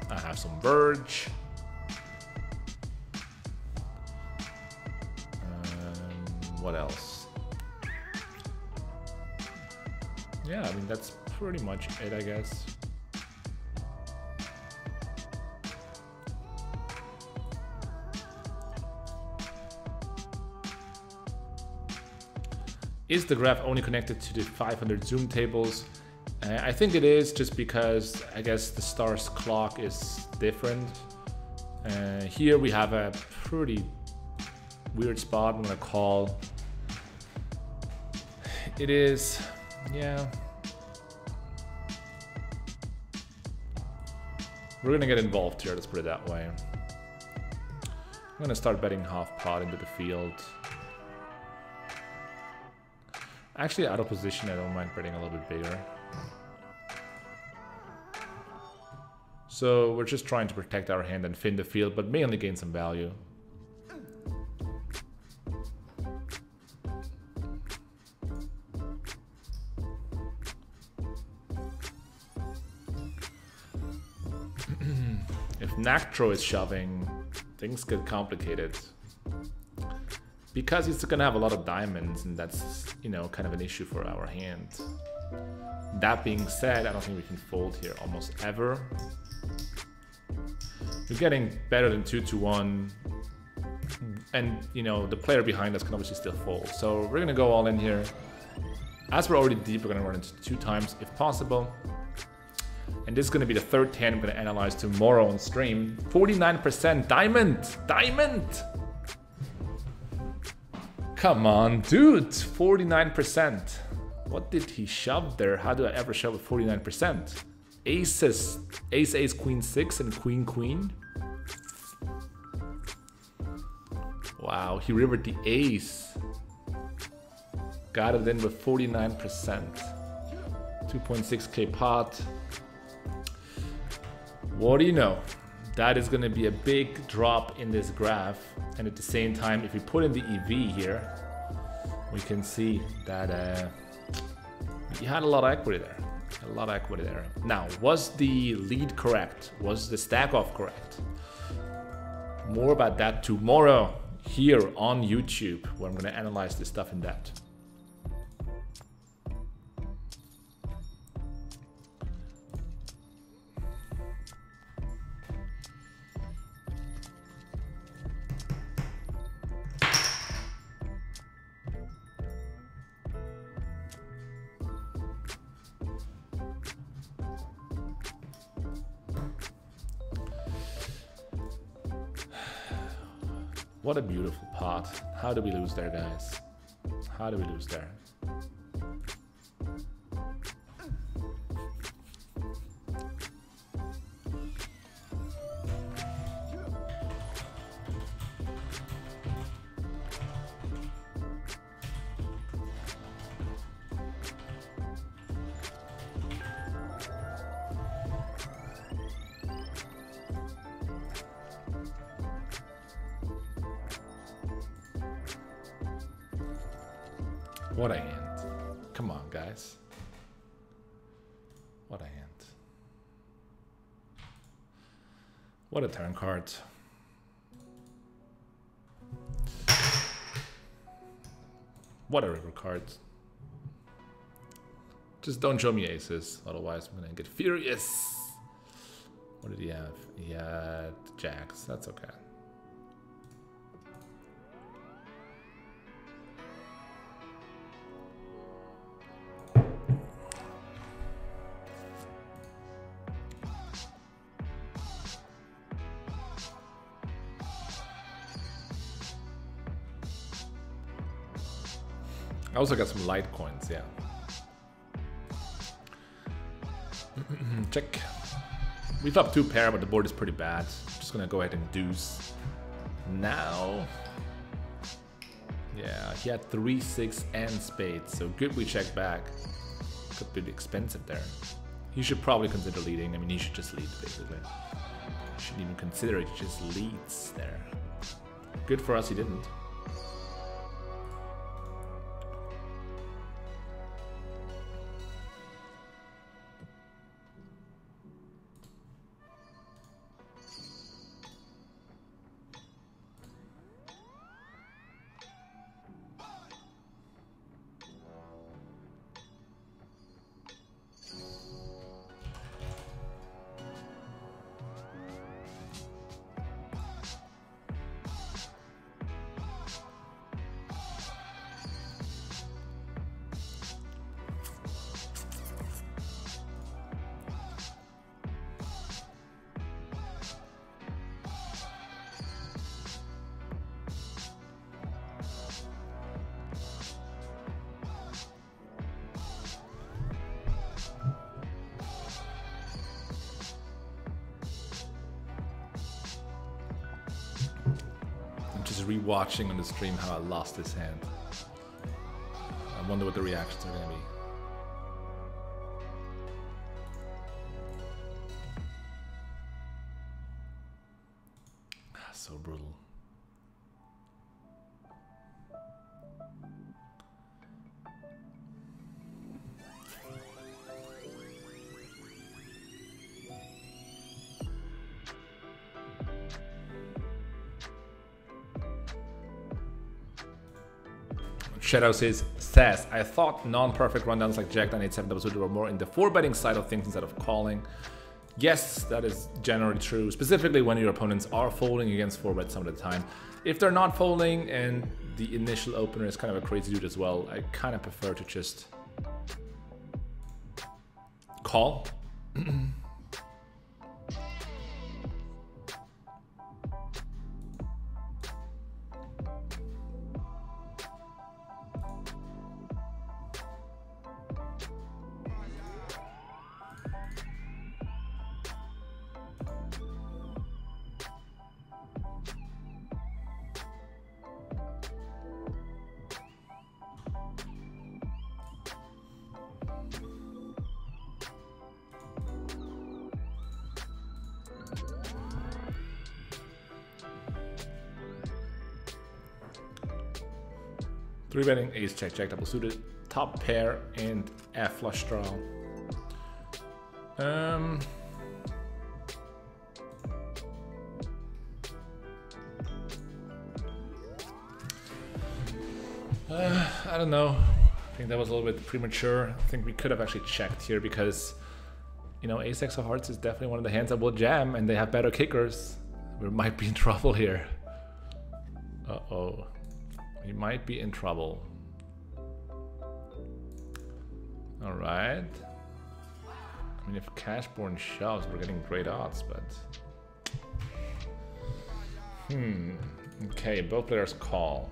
I have some Verge. What else? Yeah, I mean, that's pretty much it, I guess. Is the graph only connected to the 500 zoom tables? I think it is, just because I guess the star's clock is different. Here we have a pretty weird spot. I'm gonna call it is, yeah. We're gonna get involved here, let's put it that way. I'm gonna start betting half pot into the field. Actually, out of position, I don't mind betting a little bit bigger. So we're just trying to protect our hand and thin the field, but mainly gain some value. If Nactro is shoving, things get complicated. Because he's gonna have a lot of diamonds, and that's, you know, kind of an issue for our hand. That being said, I don't think we can fold here almost ever. We're getting better than 2-1, and you know, the player behind us can obviously still fold. So we're gonna go all in here. As we're already deep, we're gonna run into 2 times if possible. And this is gonna be the third hand I'm gonna analyze tomorrow on stream. 49% diamond, diamond. Come on, dude, 49%. What did he shove there? How do I ever shove a 49%? Aces, ace, ace, queen, 6, and queen, queen. Wow, he rivered the ace. Got it in with 49%. 2.6k pot. What do you know? That is gonna be a big drop in this graph. And at the same time, if we put in the EV here, we can see that you had a lot of equity there. A lot of equity there. Now, was the lead correct? Was the stack off correct? More about that tomorrow here on YouTube, where I'm gonna analyze this stuff in depth. What a beautiful pot. How do we lose there, guys? How do we lose there? What a hand. Come on, guys. What a hand. What a turn card. What a river card. Just don't show me aces, otherwise I'm gonna get furious. What did he have? He had jacks. That's okay. I also got some Litecoins, yeah. Check. We thought 2 pair, but the board is pretty bad. Just gonna go ahead and deuce. Now. Yeah, he had 3, 6, and spades. So good we check back. Could be expensive there. He should probably consider leading. I mean, he should just lead, basically. Shouldn't even consider it, he just leads there. Good for us, he didn't. just rewatching on the stream how I lost this hand. I wonder what the reactions are gonna be. So brutal. Shadow says, I thought non-perfect rundowns like Jack 987 double suited were more in the 4-betting side of things instead of calling. Yes, that is generally true, specifically when your opponents are folding against 4-bet some of the time. If they're not folding and the initial opener is kind of a crazy dude as well, I kind of prefer to just call. 3-betting ace check jack double suited, top pair and F flush draw. I don't know. I think that was a little bit premature. I think we could have actually checked here because, you know, ace-x of hearts is definitely one of the hands that will jam, and they have better kickers. We might be in trouble here. Uh-oh. We might be in trouble. All right. I mean, if Cashborn shoves, we're getting great odds, but... Okay, both players call.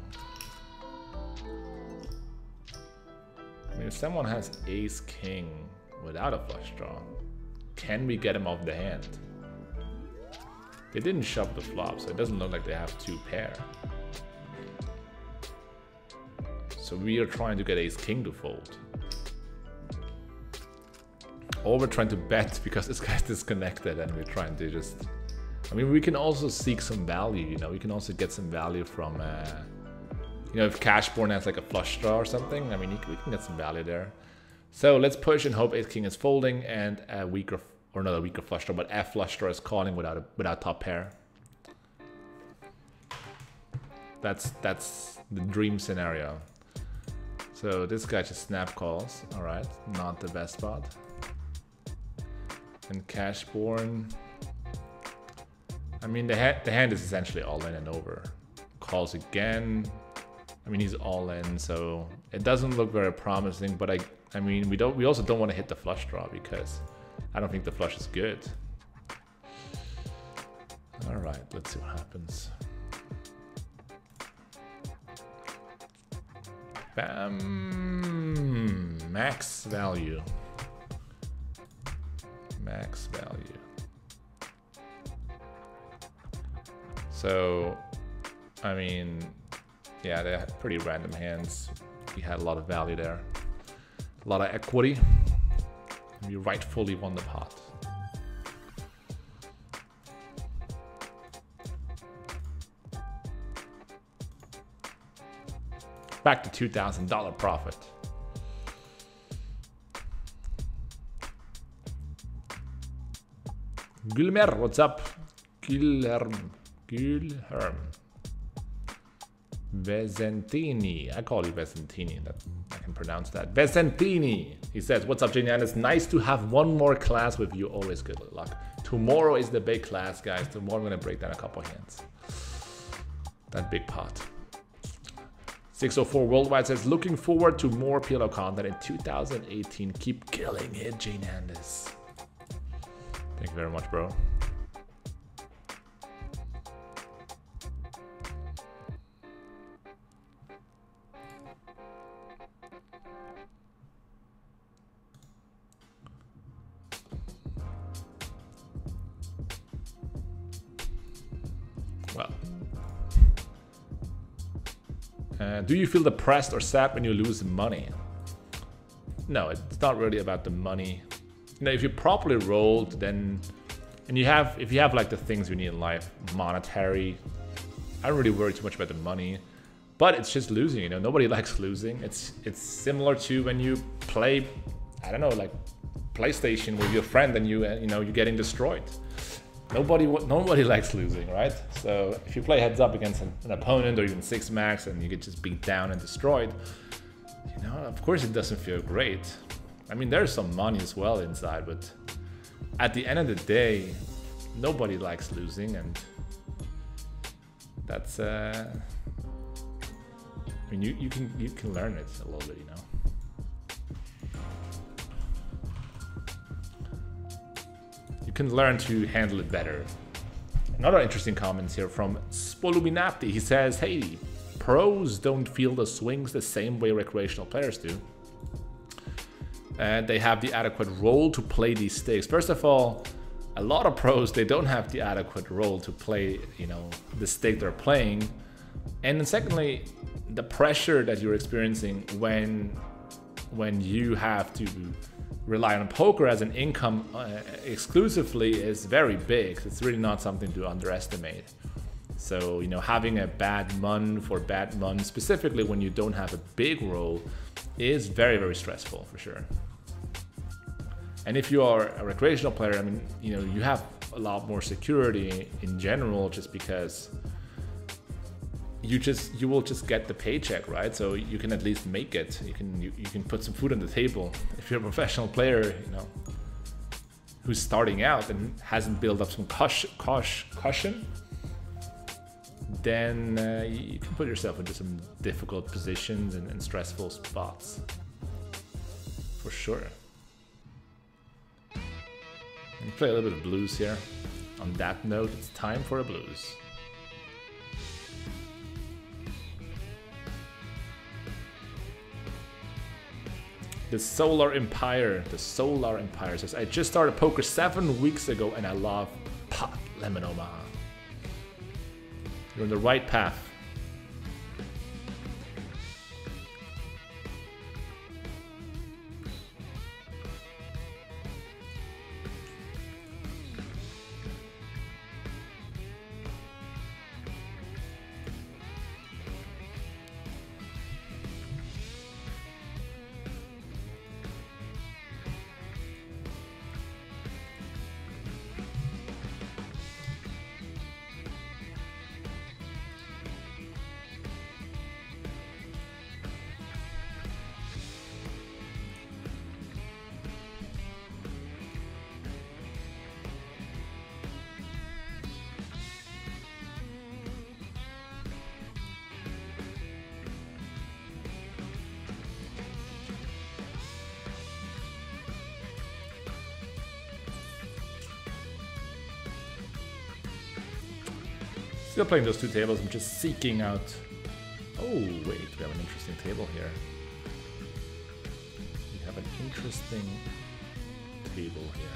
I mean, if someone has ace-king without a flush draw, can we get him off the hand? They didn't shove the flop, so it doesn't look like they have two pair. So we are trying to get ace-king to fold. Or we're trying to bet because this guy's disconnected and we're trying to just... I mean, we can also seek some value, you know, we can also get some value from... you know, if Cashborn has like a flush draw or something, I mean, we can get some value there. So let's push and hope ace-king is folding and a weaker, or not a weaker flush draw, but F flush draw is calling without top pair. That's the dream scenario. So this guy just snap calls. All right, not the best spot. And Cashborn. I mean, the hand is essentially all in and over. Calls again. I mean, he's all in, so it doesn't look very promising. But I mean, we also don't want to hit the flush draw because I don't think the flush is good. All right, let's see what happens. Bam! Max value. Max value. So, I mean, yeah, they had pretty random hands. We had a lot of value there. A lot of equity. And we rightfully won the pot. Back to $2,000 profit. Gulmer, what's up? Gulherm. Vesentini. I call you Vesentini. That I can pronounce that. Vesentini. He says, what's up, Genian? It's nice to have one more class with you. Always good luck. Tomorrow is the big class, guys. Tomorrow I'm going to break down a couple hands. That big pot. 604 Worldwide says, looking forward to more PLO content in 2018. Keep killing it, Jane Andis. Thank you very much, bro. Well, Do you feel depressed or sad when you lose money? No, it's not really about the money. You know, if you properly rolled, then, and if you have like the things you need in life, monetary, I don't really worry too much about the money. But it's just losing, you know, nobody likes losing. It's similar to when you play, I don't know, like PlayStation with your friend and you know, you're getting destroyed. Nobody likes losing, right? So if you play heads up against an opponent or even 6-max and you get just beat down and destroyed, you know, of course it doesn't feel great. I mean, there's some money as well inside, but at the end of the day, nobody likes losing, and that's I mean, you can learn it a little bit, you know. You can learn to handle it better. Another interesting comments here from Spoluminati. He says, hey, pros don't feel the swings the same way recreational players do. And they have the adequate role to play these stakes. First of all, a lot of pros, they don't have the adequate role to play, you know, the stake they're playing. And then secondly, the pressure that you're experiencing when you have to rely on poker as an income exclusively is very big. It's really not something to underestimate. So, you know, having a bad month or bad month, specifically when you don't have a big role, is very, very stressful for sure. And if you are a recreational player, I mean, you know, you have a lot more security in general, just because you will just get the paycheck, right? So you can at least make it. You can put some food on the table. If you're a professional player, you know, who's starting out and hasn't built up some cushion, then you can put yourself into some difficult positions and stressful spots, for sure. And play a little bit of blues here. On that note, it's time for a blues. The Solar Empire says, I just started poker 7 weeks ago and I love Pot Limit Omaha. You're on the right path. Still playing those two tables, I'm just seeking out... Oh, wait, we have an interesting table here. We have an interesting table here.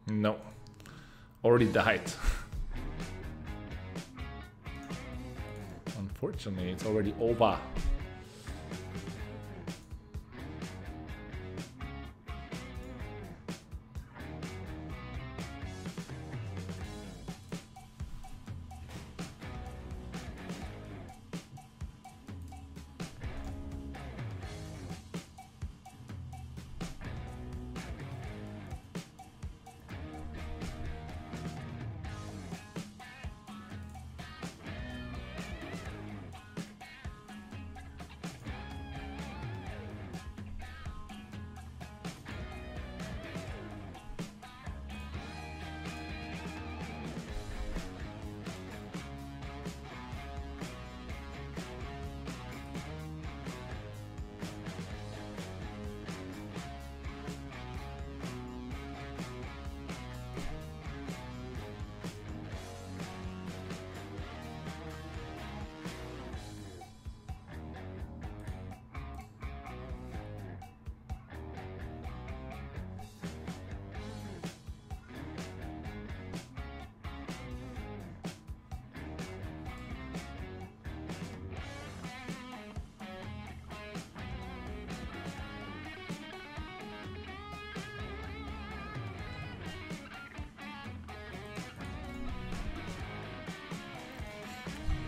No, already died. Unfortunately, it's already over.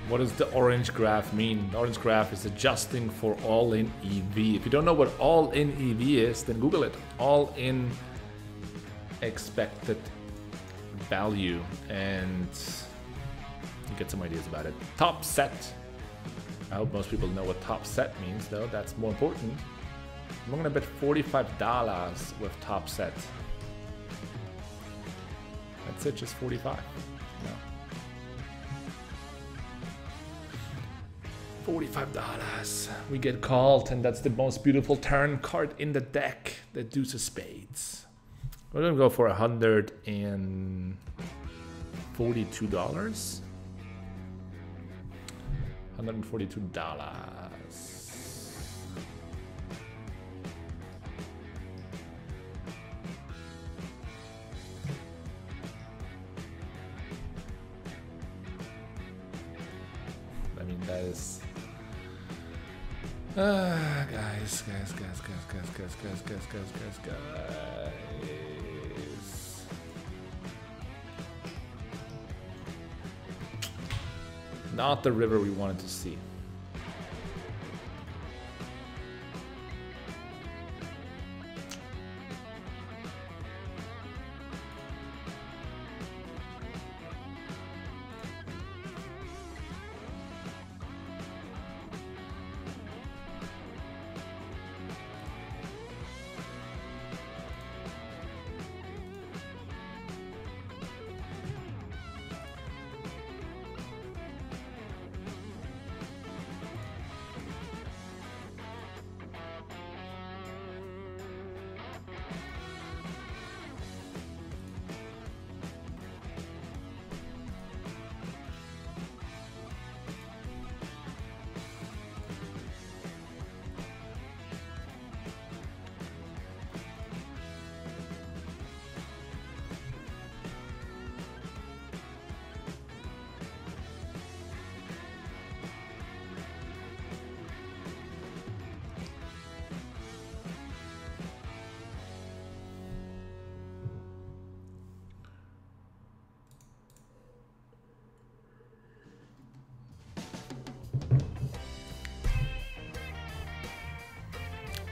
What does the orange graph mean? The orange graph is adjusting for all-in EV. If you don't know what all-in EV is, then Google it. All-in expected value, and you get some ideas about it. Top set. I hope most people know what top set means, though. That's more important. I'm gonna bet $45 with top set. That's it, just 45. No. $45. We get called, and that's the most beautiful turn card in the deck, the deuce of spades. We're gonna go for $142. $142. I mean, that is guys. Not the river we wanted to see.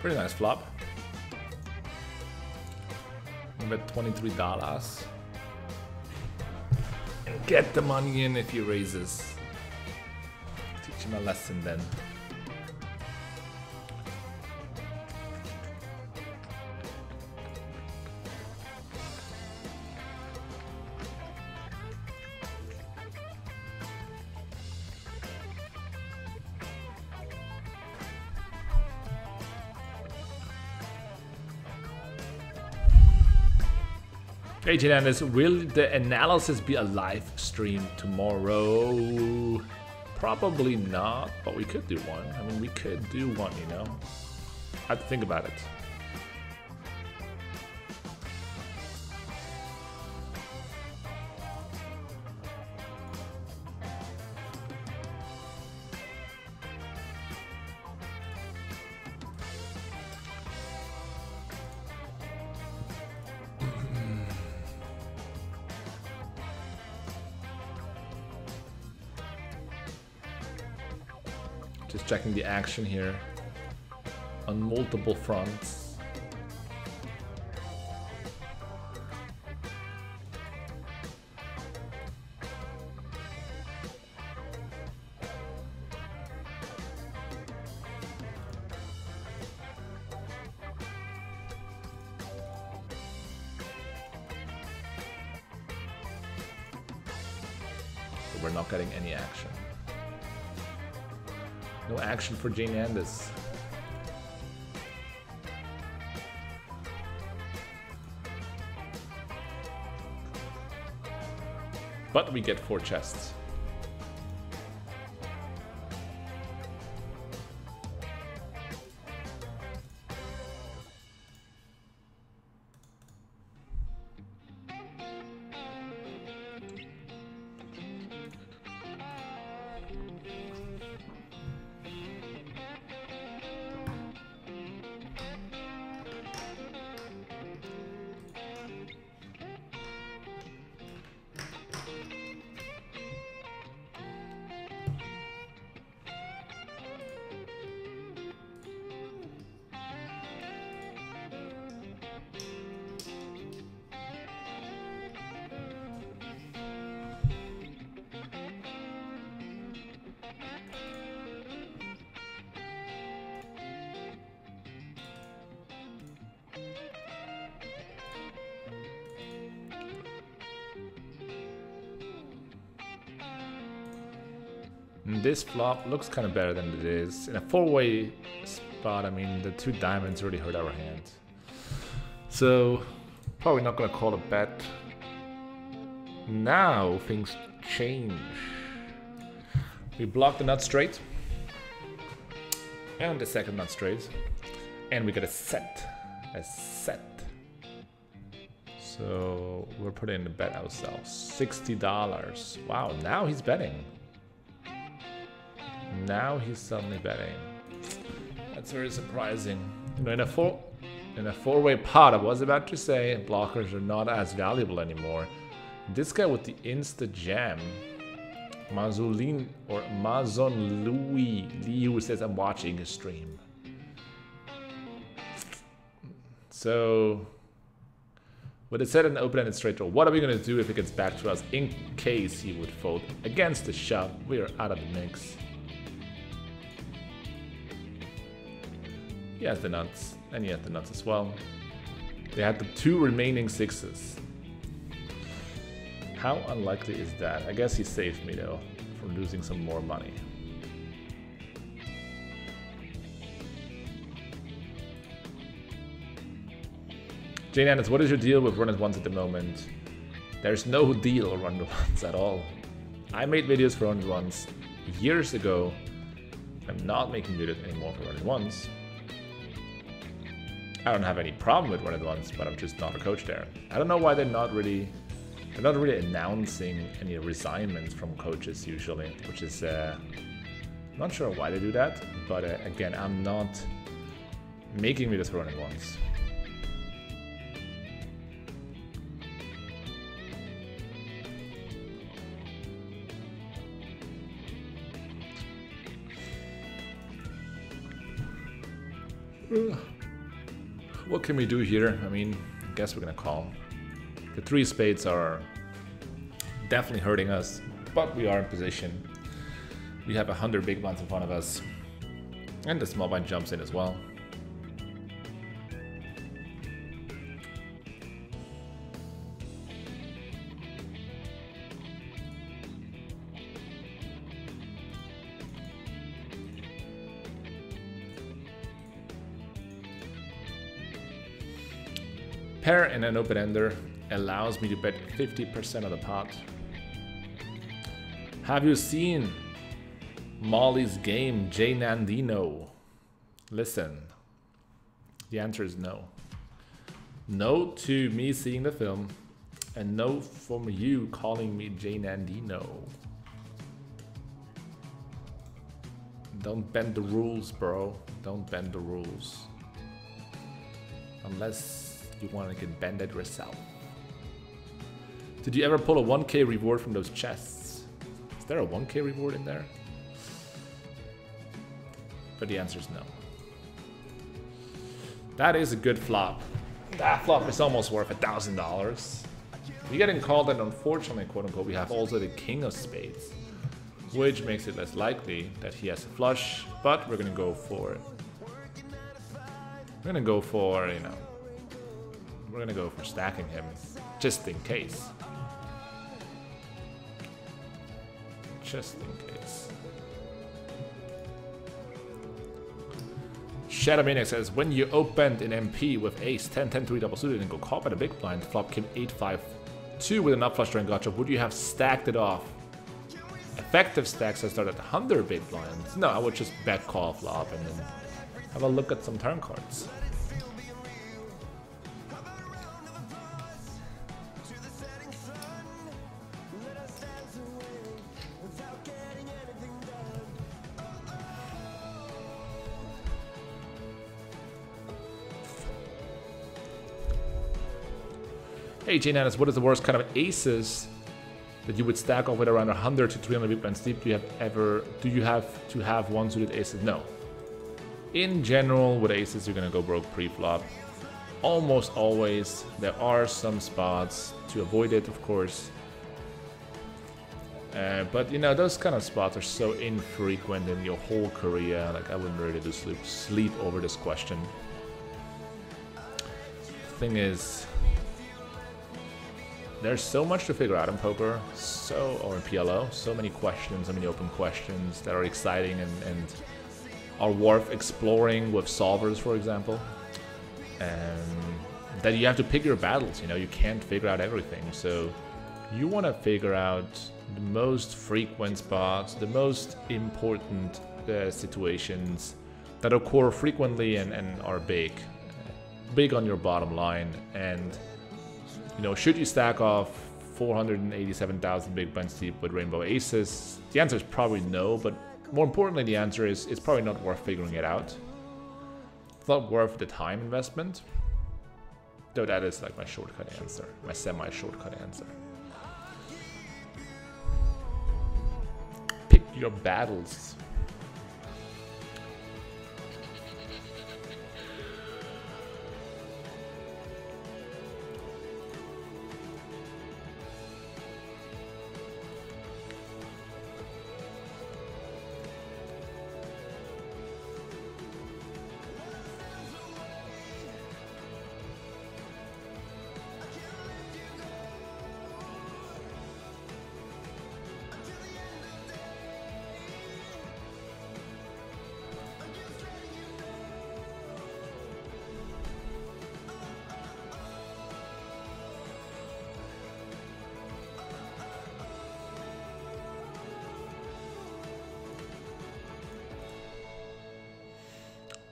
Pretty nice flop. I'm at $23. And get the money in if he raises. Teach him a lesson then. Hey Janandis, will the analysis be a live stream tomorrow? Probably not, but we could do one. I mean, we could do one, you know? I have to think about it. Just checking the action here on multiple fronts. But we're not getting any action. No action for Jane Andis. But we get 4 chests. And this flop looks kind of better than it is. In a four-way spot, I mean, the two diamonds really hurt our hand. So, probably not gonna call a bet. Now, things change. We block the nut straight. And the second nut straight. And we get a set. A set. So, we're putting the bet ourselves. $60. Wow, now he's betting. Now he's suddenly betting. That's very surprising. You know, in a four-way pot, I was about to say blockers are not as valuable anymore. This guy with the insta jam, Mazolin or Mazon Louis Liu says I'm watching his stream. So, with it set an open-ended straight draw, what are we gonna do if it gets back to us in case he would fold against the shove? We are out of the mix. He has the nuts, and he has the nuts as well. They had the two remaining sixes. How unlikely is that? I guess he saved me though, from losing some more money. Jane Anderson, what is your deal with run-it-ones at the moment? There's no deal with run-it-ones at all. I made videos for run-it-ones years ago. I'm not making videos anymore for run-it-ones. I don't have any problem with run-it-ones, but I'm just not a coach there. I don't know why they're not really announcing any resignments from coaches usually, which is not sure why they do that. But again, I'm not making videos for run-it-ones. What can we do here? I mean, I guess we're gonna call. The three spades are definitely hurting us, but we are in position. We have 100 big blinds in front of us, and the small blind jumps in as well. Pair and an open ender allows me to bet 50% of the pot. Have you seen Molly's game, Jay Nandino? Listen, the answer is no. No to me seeing the film, and no from you calling me Jay Nandino. Don't bend the rules, bro. Don't bend the rules. Unless you want to get bended yourself. Did you ever pull a 1K reward from those chests? Is there a 1K reward in there? But the answer is no. That is a good flop. That flop is almost worth $1,000. We're getting called, and unfortunately, quote unquote, we have also the king of spades, which makes it less likely that he has a flush, but we're gonna go for it. We're gonna go for, you know, we're gonna go for stacking him, just in case. Just in case. Shadow Maniac says, when you opened an MP with ace 10, 10, 3 double suited and go caught by the big blind, flop came 8, 5, 2 with an up flush drain gotcha, would you have stacked it off? Effective stacks I start at 100 big blinds. No, I would just bet call flop and then have a look at some turn cards. Hey Jane Annis, what is the worst kind of aces that you would stack off with around 100 to 300 big blinds deep? Do you have to have one suited aces? No. In general, with aces, you're gonna go broke pre-flop. Almost always. There are some spots to avoid it, of course. But you know, those kind of spots are so infrequent in your whole career. Like, I wouldn't really do sleep over this question. Thing is, there's so much to figure out in poker, or in PLO, so many questions, so many open questions that are exciting and are worth exploring with solvers, for example. That you have to pick your battles, you know, you can't figure out everything. So you want to figure out the most frequent spots, the most important situations that occur frequently and are big on your bottom line. And you know, should you stack off 487,000 big blinds deep with rainbow aces? The answer is probably no, but more importantly, the answer is it's probably not worth figuring it out. It's not worth the time investment. Though that is like my shortcut answer, my semi-shortcut answer. Pick your battles.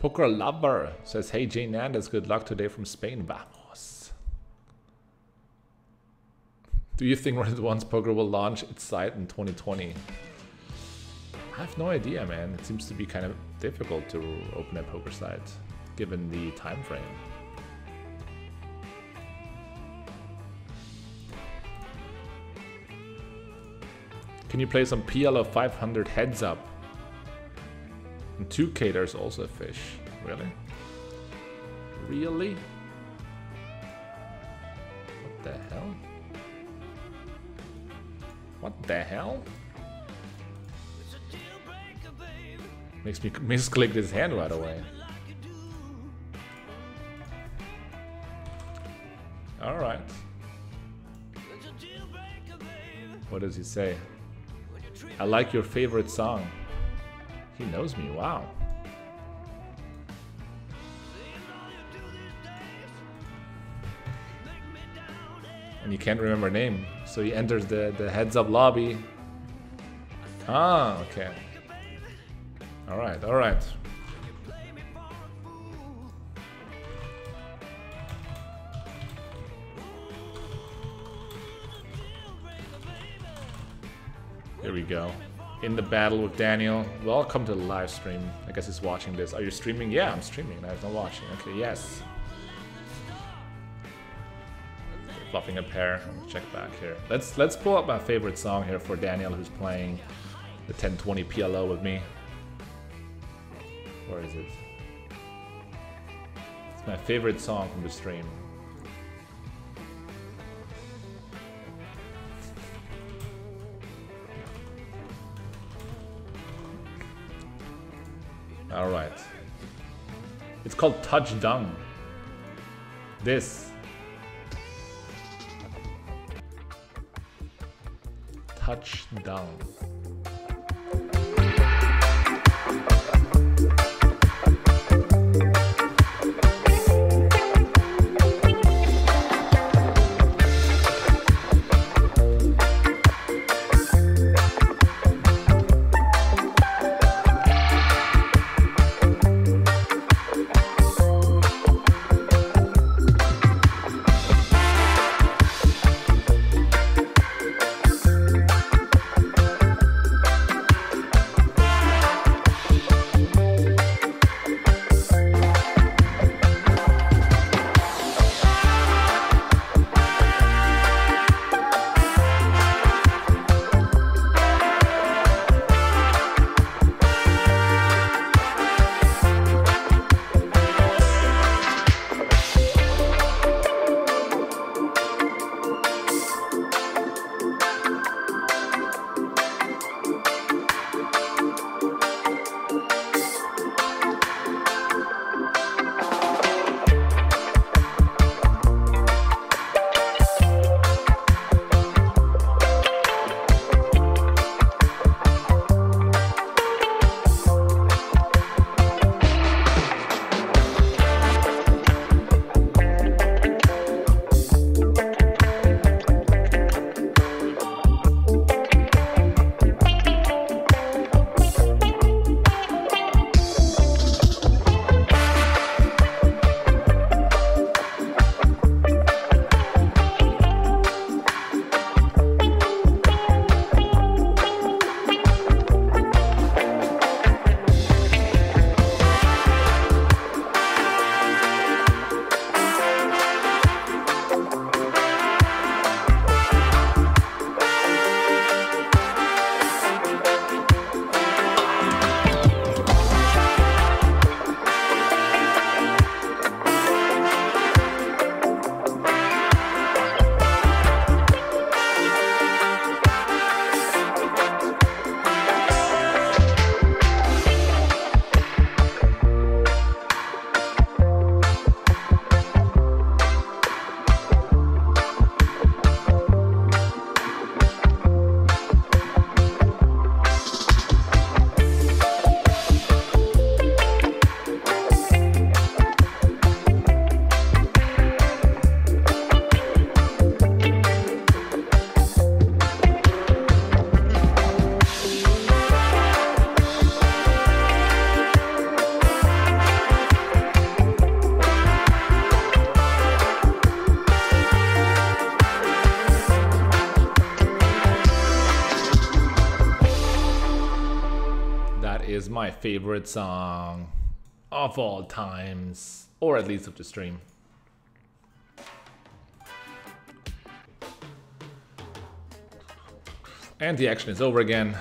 Poker Lover says, hey Jay Nandes, good luck today from Spain. Vamos. Do you think Reddit One's Poker will launch its site in 2020? I have no idea, man. It seems to be kind of difficult to open a poker site, given the time frame. Can you play some PLO 500 heads up? In 2K there's also a fish. Really? Really? What the hell? What the hell? Makes me misclick this hand right away. Alright. What does he say? I like your favorite song. He knows me, wow. And you can't remember a name, so he enters the heads up lobby. Ah, okay. Alright, alright. Here we go. In the battle with Daniel. Welcome to the live stream. I guess he's watching this. Are you streaming? Yeah, I'm streaming. I'm not watching. Okay, yes. Fluffing a pair. Check back here. Let's pull up my favorite song here for Daniel, who's playing the 1020 PLO with me. Where is it? It's my favorite song from the stream. All right. It's called Touchdown. This. Touchdown. my favorite song of all times, or at least of the stream. And the action is over again.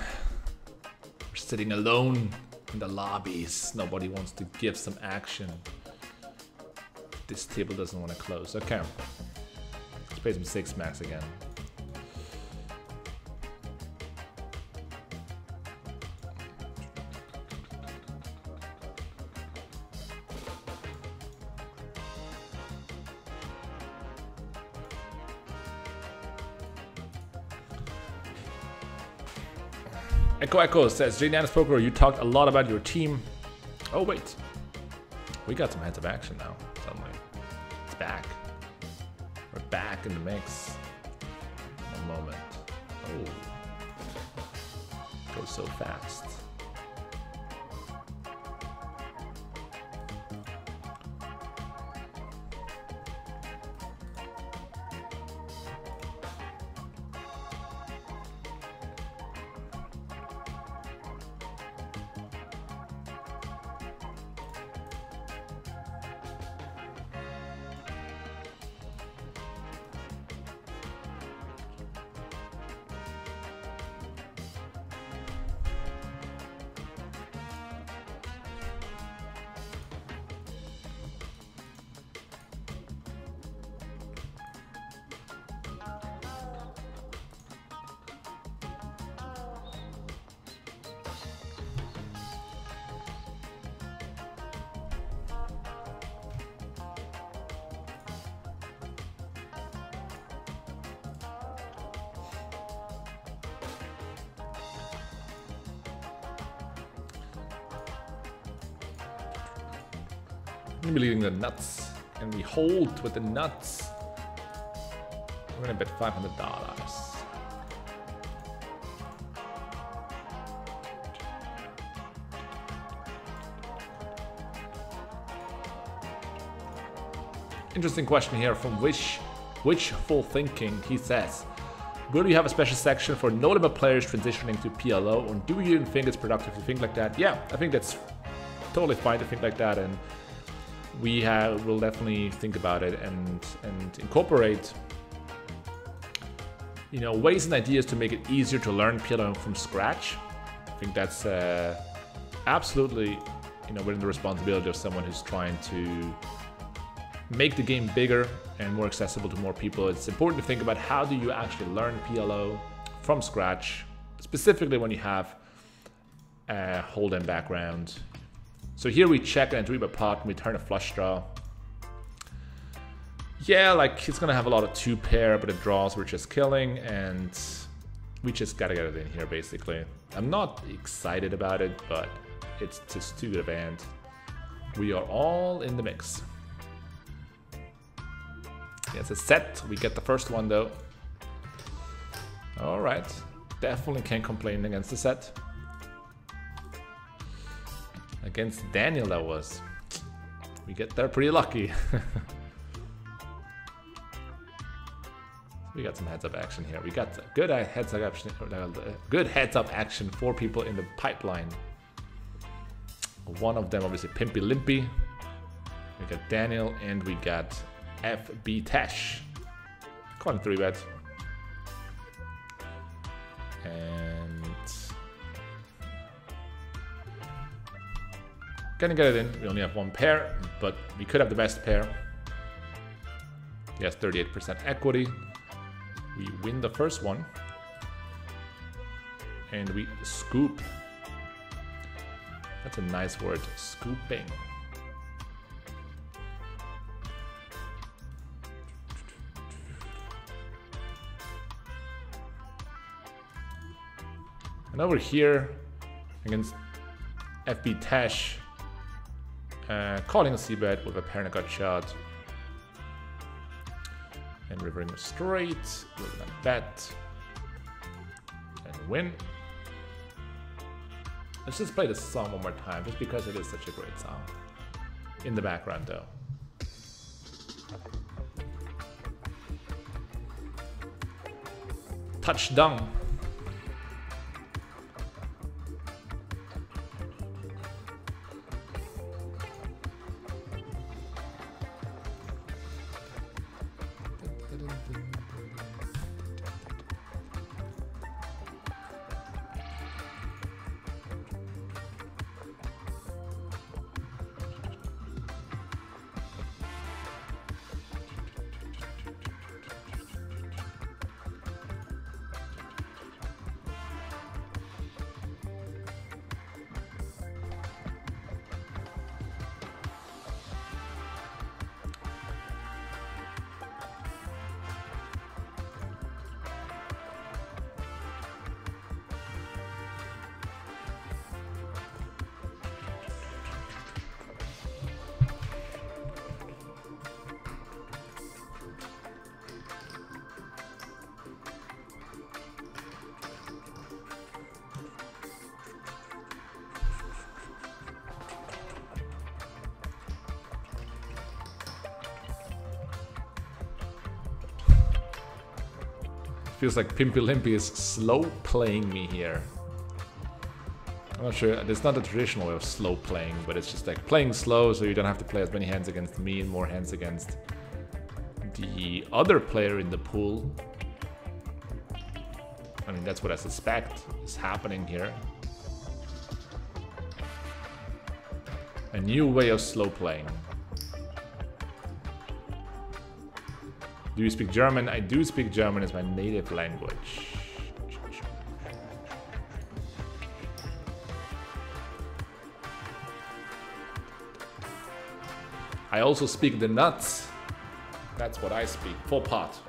We're sitting alone in the lobbies. Nobody wants to give some action. This table doesn't want to close. Okay. Let's play some 6 max again. Echo says, J-Nan's Poker, you talked a lot about your team. Oh, wait. We got some heads of action now, suddenly. It's back. We're back in the mix. One moment. Oh. Goes so fast. I'm leading the nuts, and we hold with the nuts. We're gonna bet $500. Interesting question here from Wishful Thinking. He says, will you have a special section for notable players transitioning to PLO, or do you even think it's productive to think like that? Yeah, I think that's totally fine to think like that, and we'll definitely think about it and incorporate, you know, ways and ideas to make it easier to learn PLO from scratch. I think that's absolutely, you know, within the responsibility of someone who's trying to make the game bigger and more accessible to more people. It's important to think about how do you actually learn PLO from scratch, specifically when you have a hold-in background. So here we check and 3-bet pot and we turn a flush draw. Yeah, like it's gonna have a lot of 2-pair, but it draws we're just killing, and we just gotta get it in here basically. I'm not excited about it, but it's just too good of a hand. We are all in the mix. Yeah, it's a set. We get the first one though. All right, definitely can't complain against the set. Against Daniel, that was. We get there pretty lucky. We got some heads-up action here. We got good heads-up action. Good heads-up action for people in the pipeline. One of them, obviously, Pimpy Limpy. We got Daniel, and we got FB Tash. Calling 3-bet. And gonna get it in. We only have 1 pair, but we could have the best pair. Yes, 38% equity. We win the first one. And we scoop. That's a nice word, scooping. And over here, against FB Tash, calling a c-bet with a pair and a gut shot. And rivering straight, we're gonna bet and win. Let's just play this song one more time, just because it is such a great song. In the background though. Touchdown. Feels like Pimpy Limpy is slow playing me here. I'm not sure, it's not the traditional way of slow playing, but it's just like playing slow so you don't have to play as many hands against me and more hands against the other player in the pool. I mean, that's what I suspect is happening here. A new way of slow playing. Do you speak German? I do speak German as my native language. I also speak the nuts. That's what I speak. For pot.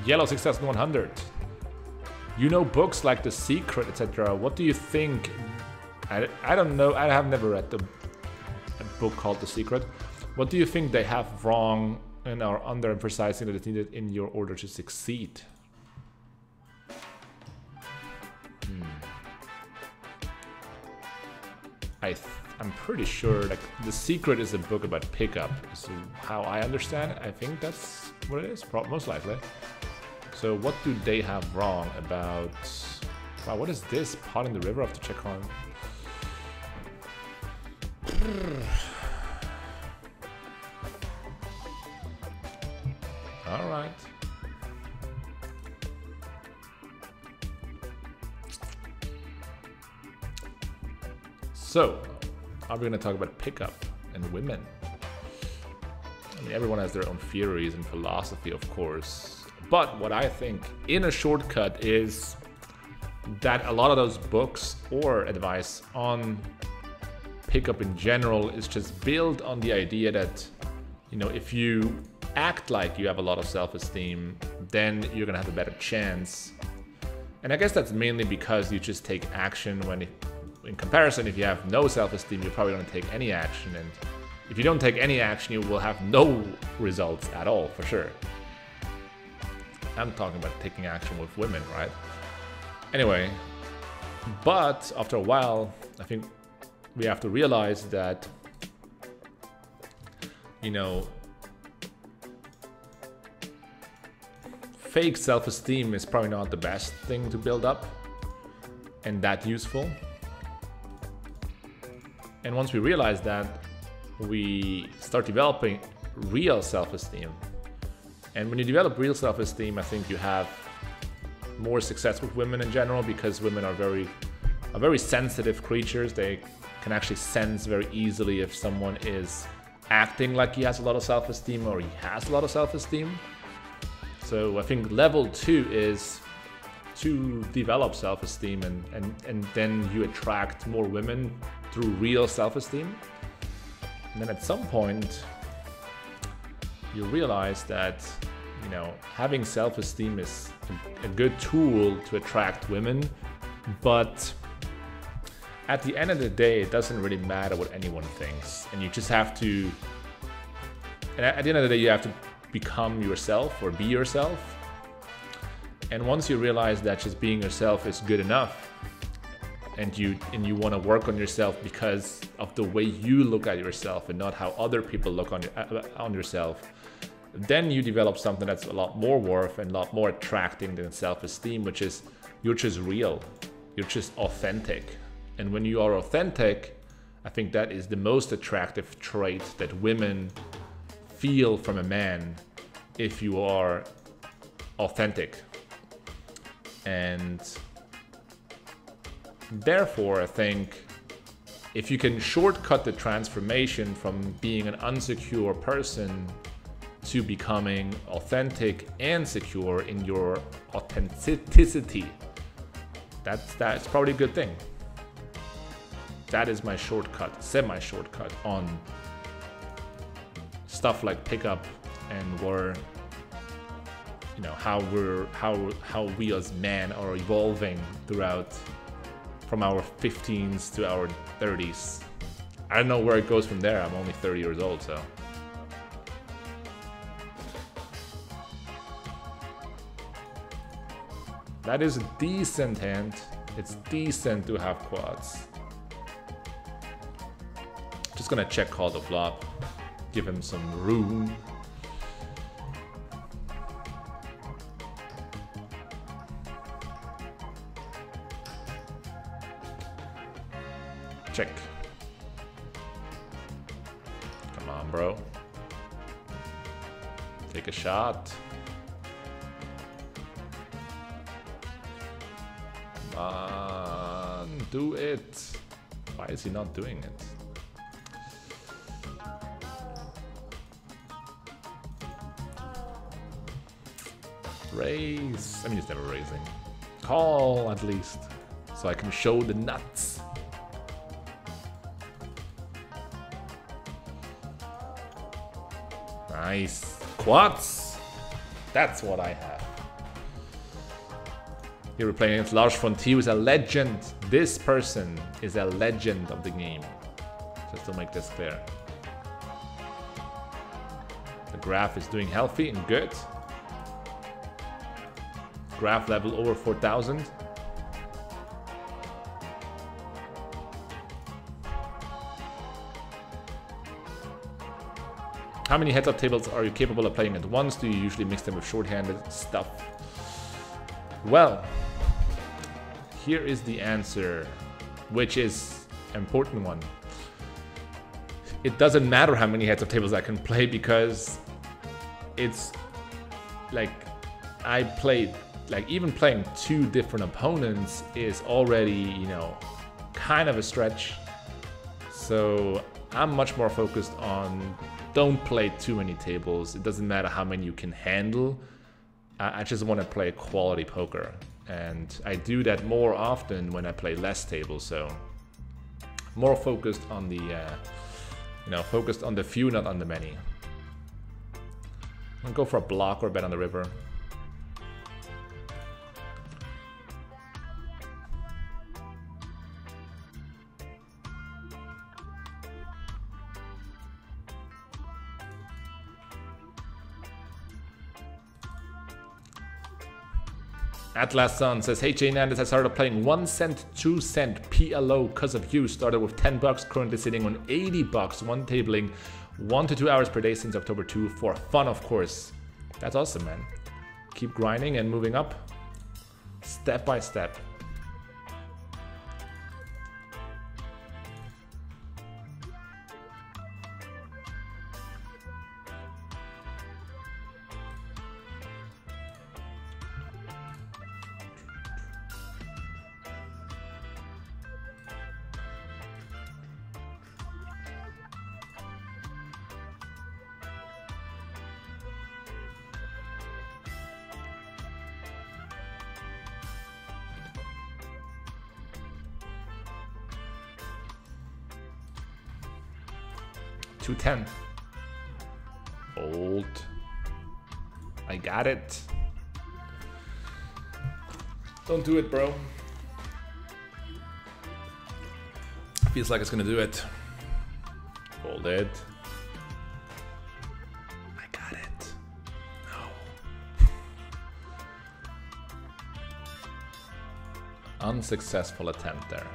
Yellow 6100. You know books like The Secret, etc. What do you think? I don't know. I have never read a book called The Secret. What do you think they have wrong and are underemphasizing that is needed in your order to succeed? I'm pretty sure like The Secret is a book about pickup. So how I understand it, I think that's what it is, most likely. So what do they have wrong about... Wow, what is this? Pot in the river? I have to check on. All right. So, are we going to talk about pickup and women? I mean, everyone has their own theories and philosophy, of course. But what I think in a shortcut is that a lot of those books or advice on pickup in general is just built on the idea that, you know, if you act like you have a lot of self-esteem, then you're gonna have a better chance. And I guess that's mainly because you just take action when, in comparison, if you have no self-esteem, you're probably gonna take any action. And if you don't take any action, you will have no results at all, for sure. I'm talking about taking action with women, right? Anyway, but after a while, I think we have to realize that, you know, fake self-esteem is probably not the best thing to build up and that useful. And once we realize that, we start developing real self-esteem. And when you develop real self-esteem, I think you have more success with women in general, because women are very sensitive creatures. They can actually sense very easily if someone is acting like he has a lot of self-esteem or he has a lot of self-esteem. So I think level 2 is to develop self-esteem, and then you attract more women through real self-esteem. And then at some point, you realize that, you know, having self-esteem is a good tool to attract women, but at the end of the day, it doesn't really matter what anyone thinks. And you just have to, and at the end of the day, you have to become yourself or be yourself. And once you realize that just being yourself is good enough, and you want to work on yourself because of the way you look at yourself and not how other people look on yourself, then you develop something that's a lot more worth and a lot more attracting than self-esteem, which is you're just real, you're just authentic. And when you are authentic, I think that is the most attractive trait that women feel from a man, if you are authentic. And therefore, I think if you can shortcut the transformation from being an unsecure person to becoming authentic and secure in your authenticity, that's probably a good thing. That is my shortcut, semi-shortcut on stuff like pickup and where, you know, how we as men are evolving throughout from our 15s to our 30s. I don't know where it goes from there. I'm only 30 years old, so. That is a decent hand. It's decent to have quads. Just gonna check call the flop. Give him some room. Check. Come on, bro. Take a shot. Come on, do it. Why is he not doing it? Raise. I mean, he's never raising. Call at least, so I can show the nuts. Nice. Quads. That's what I have. Here we're playing against Lars Frontier, who is a legend. This person is a legend of the game. Just to make this clear. The graph is doing healthy and good. Graph level over 4,000. How many heads-up tables are you capable of playing at once? Do you usually mix them with short-handed stuff? Well, here is the answer, which is an important one. It doesn't matter how many heads-up tables I can play, because it's like I played, like even playing two different opponents is already, you know, kind of a stretch. So I'm much more focused on don't play too many tables. It doesn't matter how many you can handle. I just want to play quality poker, and I do that more often when I play less tables. So more focused on the, you know, focused on the few, not on the many. I'll go for a block or bet on the river. Atlas Sun says, hey Jay Nandes, I started playing 1 cent, 2 cent PLO because of you. Started with 10 bucks, currently sitting on 80 bucks, one tabling 1 to 2 hours per day since October 2 for fun, of course. That's awesome, man. Keep grinding and moving up step by step. $210. Fold. I got it. Don't do it, bro. Feels like it's gonna do it. Fold it. I got it. No. Unsuccessful attempt there.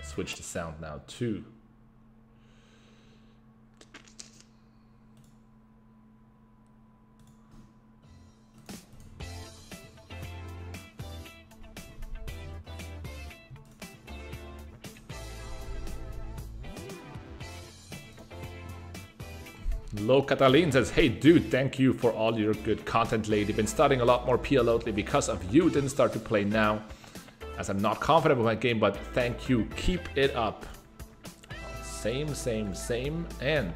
gonna switch the sound now too. Lo Catalin says, hey dude, thank you for all your good content lately. Been studying a lot more PLO lately because of you. Didn't start to play now as I'm not confident with my game, but thank you. Keep it up. Same. And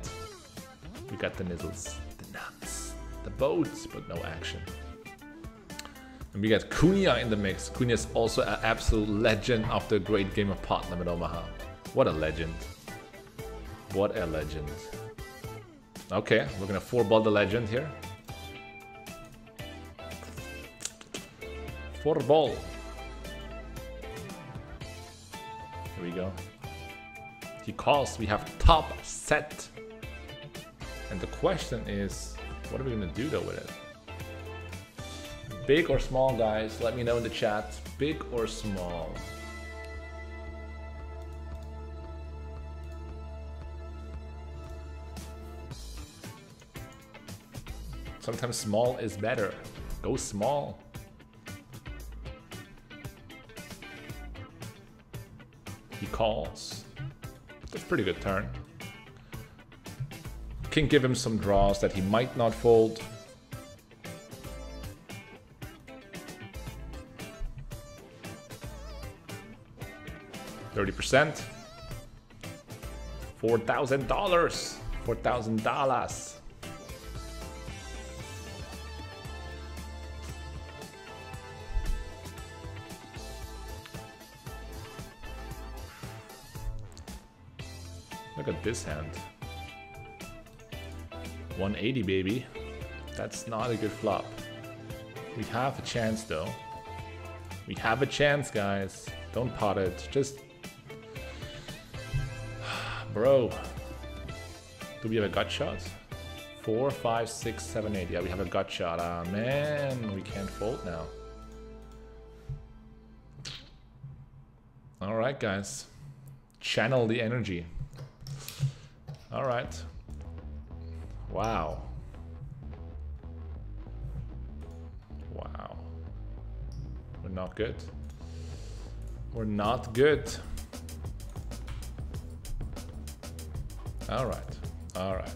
we got the nizzles, the nuts, the boats, but no action. And we got Cunha in the mix. Cunha is also an absolute legend of the great game of Pot Limit Omaha. What a legend. What a legend. Okay, we're gonna 4-ball the legend here. 4-ball. Here we go. He calls, we have top set. And the question is, what are we gonna do though with it? Big or small, guys? Let me know in the chat. Big or small? Sometimes small is better. Go small. He calls. That's a pretty good turn. Can give him some draws that he might not fold. $30%. $4,000. $4,000. Look at this hand. 180, baby. That's not a good flop. We have a chance, though. We have a chance, guys. Don't pot it. Just... Bro. Do we have a gut shot? 4, 5, 6, 7, 8. Yeah, we have a gut shot. Ah, man. We can't fold now. All right, guys. Channel the energy. All right. Wow. Wow. We're not good. We're not good. All right. All right.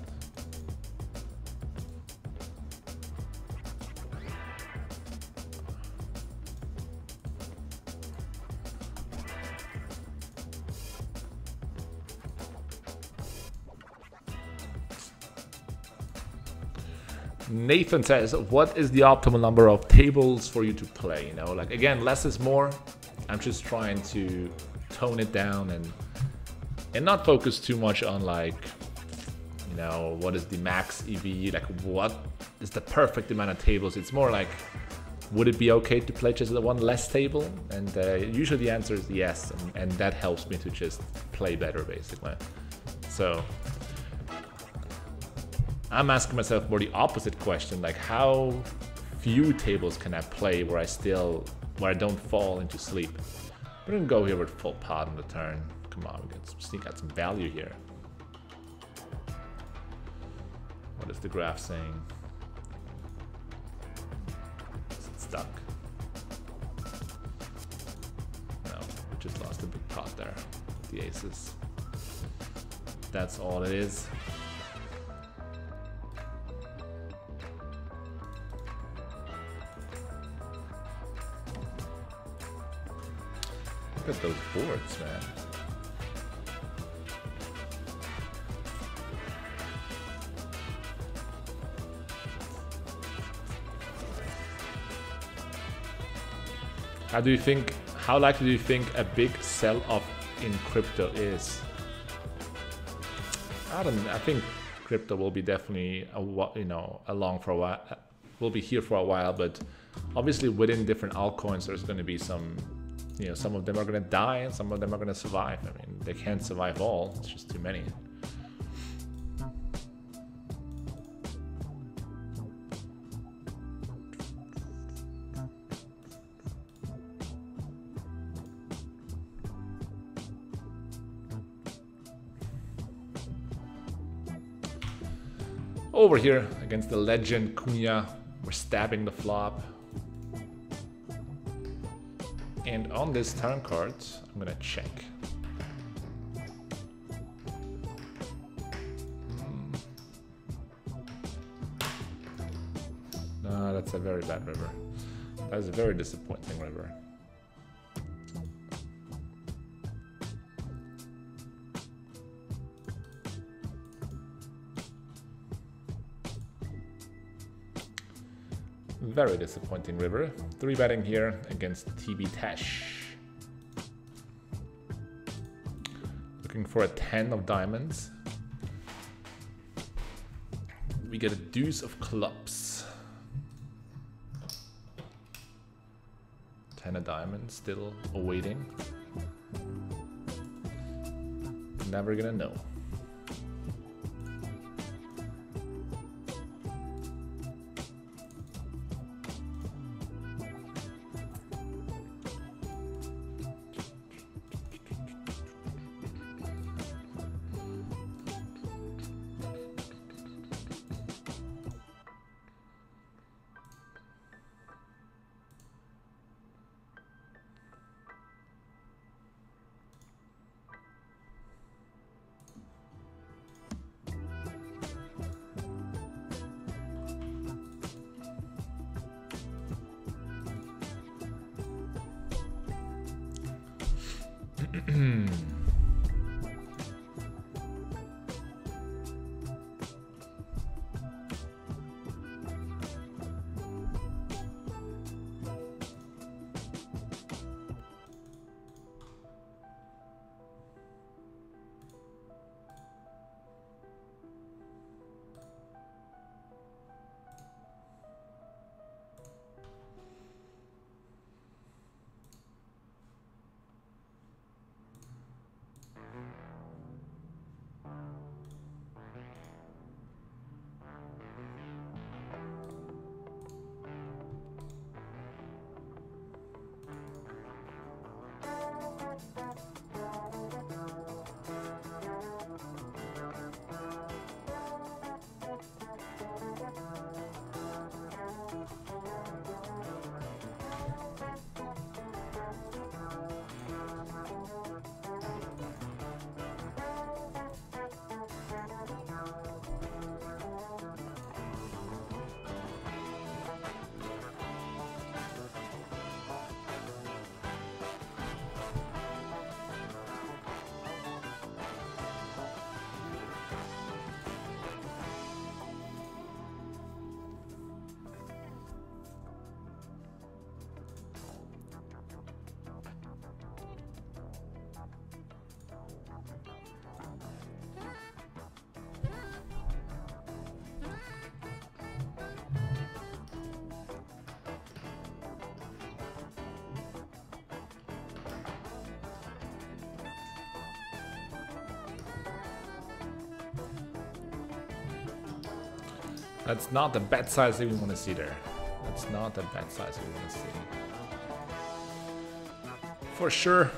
Nathan says, what is the optimal number of tables for you to play? You know, like, again, less is more. I'm just trying to tone it down and not focus too much on, like, you know, what is the max EV, like what is the perfect amount of tables. It's more like, would it be okay to play just one less table? And usually the answer is yes, and that helps me to just play better, basically. So I'm asking myself more the opposite question, like how few tables can I play where I don't fall into sleep? We're gonna go here with full pot on the turn. Come on, we can sneak out some value here. What is the graph saying? Is it stuck? No, we just lost a big pot there with the aces. That's all it is. Look at those boards, man. How likely do you think a big sell-off in crypto is? I don't know. I think crypto will be definitely along for a while. Will be here for a while, but obviously within different altcoins, there's going to be some. Some of them are going to die and some of them are going to survive. I mean, they can't survive all. It's just too many. Over here against the legend Cunha, we're stabbing the flop. And on this turn card, I'm gonna check. No, that's a very bad river. That is a very disappointing river. Very disappointing river. 3-betting here against TB Tesh. Looking for a 10 of diamonds. We get a deuce of clubs. 10 of diamonds still awaiting. Never gonna know. That's not the bet size that we want to see there. That's not the bet size we want to see. For sure.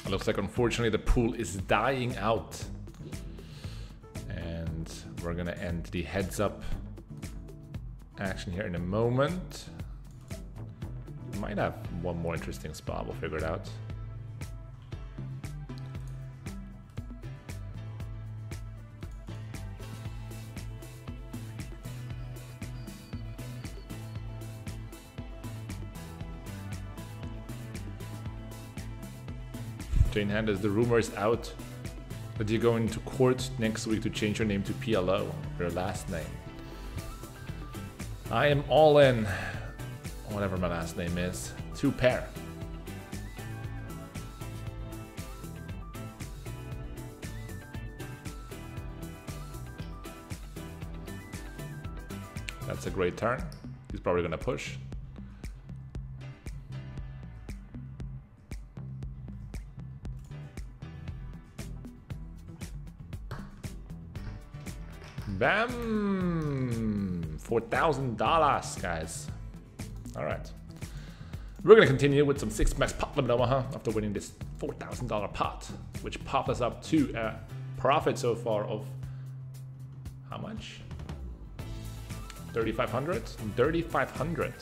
It looks like unfortunately the pool is dying out. And we're gonna end the heads up action here in a moment. Might have one more interesting spot, we'll figure it out. Jane Handers, the rumor is out that you're going to court next week to change your name to PLO, your last name. I am all in, whatever my last name is, to pair. That's a great turn. He's probably gonna push. Bam! $4,000, guys. All right. We're gonna continue with some 6-max Pot Limit Omaha after winning this $4,000 pot, which popped us up to a profit so far of how much? 3,500? 3,500.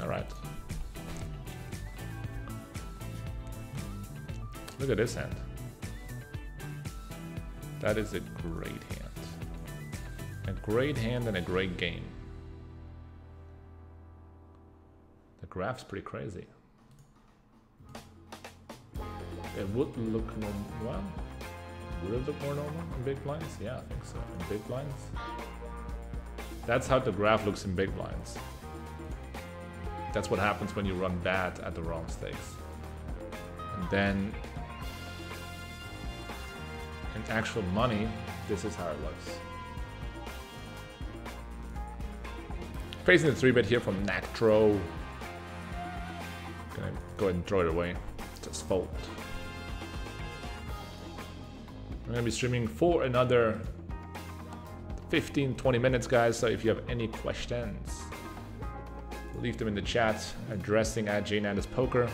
All right. Look at this hand. That is a great hand. A great hand and a great game. The graph's pretty crazy. It would look normal. Well, would it look more normal in big blinds? Yeah, I think so. In big blinds. That's how the graph looks in big blinds. That's what happens when you run bad at the wrong stakes. And then in actual money, this is how it looks. Facing the 3-bet here from Nactro. Gonna go ahead and throw it away. Just fold. I'm gonna be streaming for another 15-20 minutes, guys, so if you have any questions, leave them in the chat, addressing at JNandisPoker.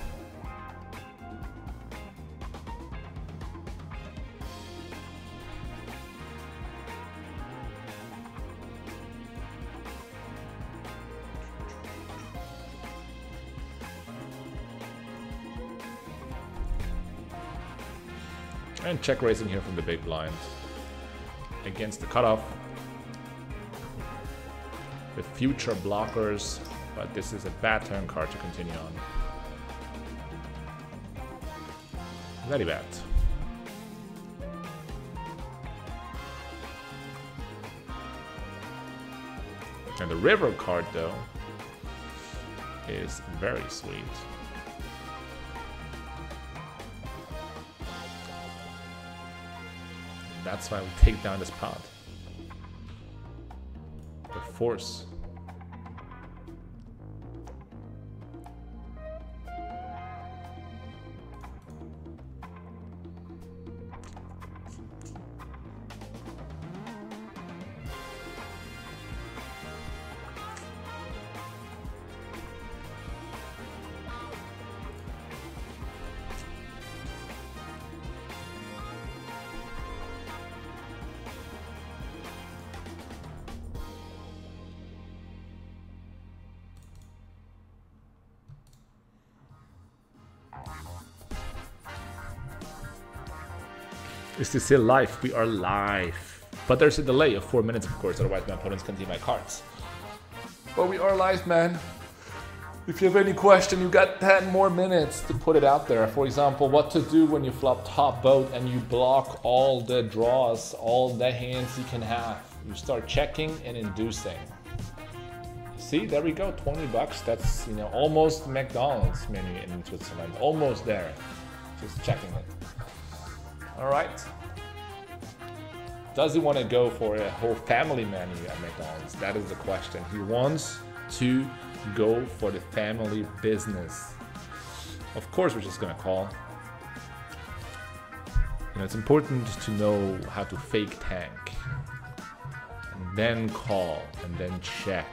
And check raising here from the big blind against the cutoff. With future blockers, but this is a bad turn card to continue on. Very bad. And the river card, though, is very sweet. That's why we take down this pot. The force. Is this still live? We are live. But there's a delay of 4 minutes, of course, otherwise my opponents can see my cards. But we are live, man. If you have any question, you got 10 more minutes to put it out there. For example, what to do when you flop top boat and you block all the draws, all the hands you can have. You start checking and inducing. See, there we go, 20 bucks. That's, you know, almost McDonald's menu in Switzerland. Almost there. Just checking it. All right. Does he want to go for a whole family menu at McDonald's? That is the question. He wants to go for the family business. Of course, we're just gonna call. You know, it's important to know how to fake tank, and then call, and then check.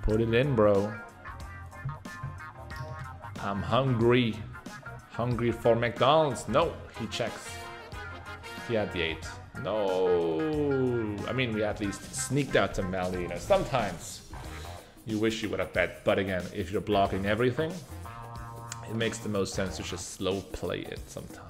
Put it in, bro. I'm hungry. Hungry for McDonald's? No, he checks. He had the 8. No. I mean, we at least sneaked out some value. You know, sometimes you wish you would have bet, but again, if you're blocking everything, it makes the most sense to just slow play it sometimes.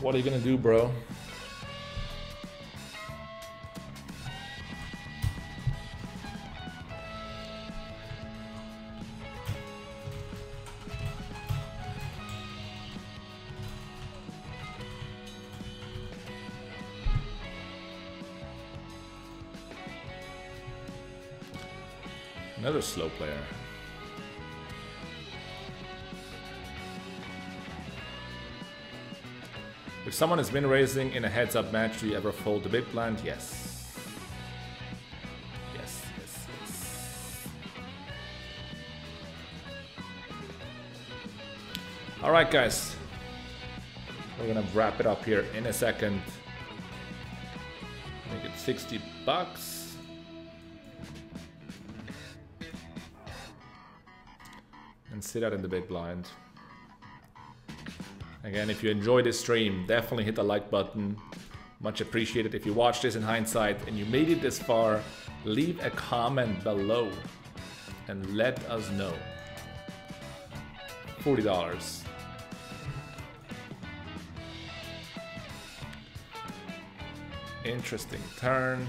What are you gonna do, bro? Another slow player. If someone has been raising in a heads-up match, do you ever fold the big blind? Yes. Yes, yes, yes. All right, guys. We're gonna wrap it up here in a second. Make it $60. And sit out in the big blind. Again, if you enjoyed this stream, definitely hit the like button. Much appreciated. If you watched this in hindsight and you made it this far, leave a comment below and let us know. $40. Interesting turn.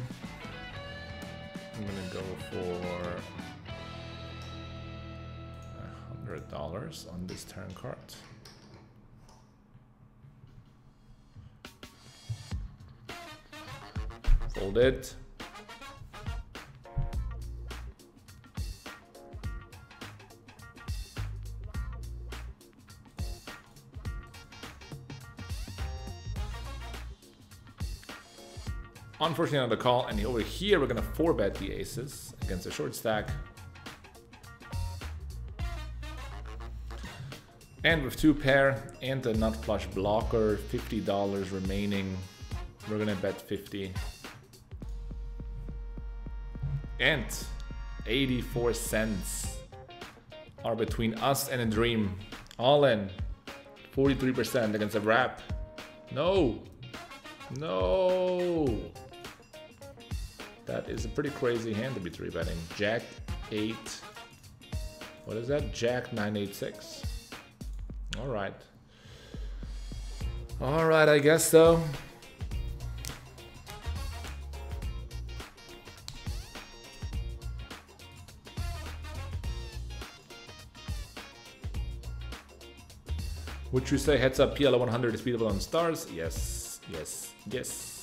I'm gonna go for $100 on this turn card. Fold it. Unfortunately, on the call, and over here we're gonna 4-bet the aces against a short stack. And with 2 pair and a nut flush blocker, $50 remaining. We're gonna bet 50. And 84 cents are between us and a dream. All in. 43% against a wrap. No. No. That is a pretty crazy hand to be 3-betting. Jack 8. What is that? Jack 986. All right. All right, I guess so. Would you say heads up PLO 100 is beatable on stars? Yes, yes, yes.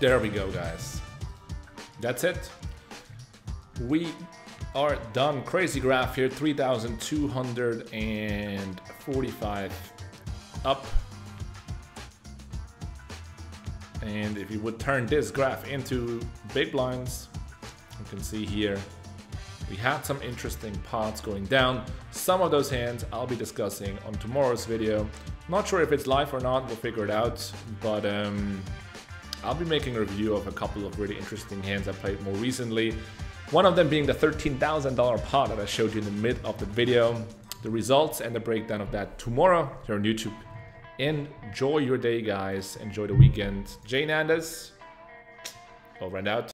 There we go, guys. That's it. We are done. Crazy graph here, 3,245 up. And if you would turn this graph into big blinds, you can see here we had some interesting pots going down. Some of those hands I'll be discussing on tomorrow's video. Not sure if it's live or not, we'll figure it out. But I'll be making a review of a couple of really interesting hands I played more recently. One of them being the $13,000 pot that I showed you in the mid of the video. The results and the breakdown of that tomorrow here on YouTube. Enjoy your day, guys. Enjoy the weekend. Jay Nandes, over and out.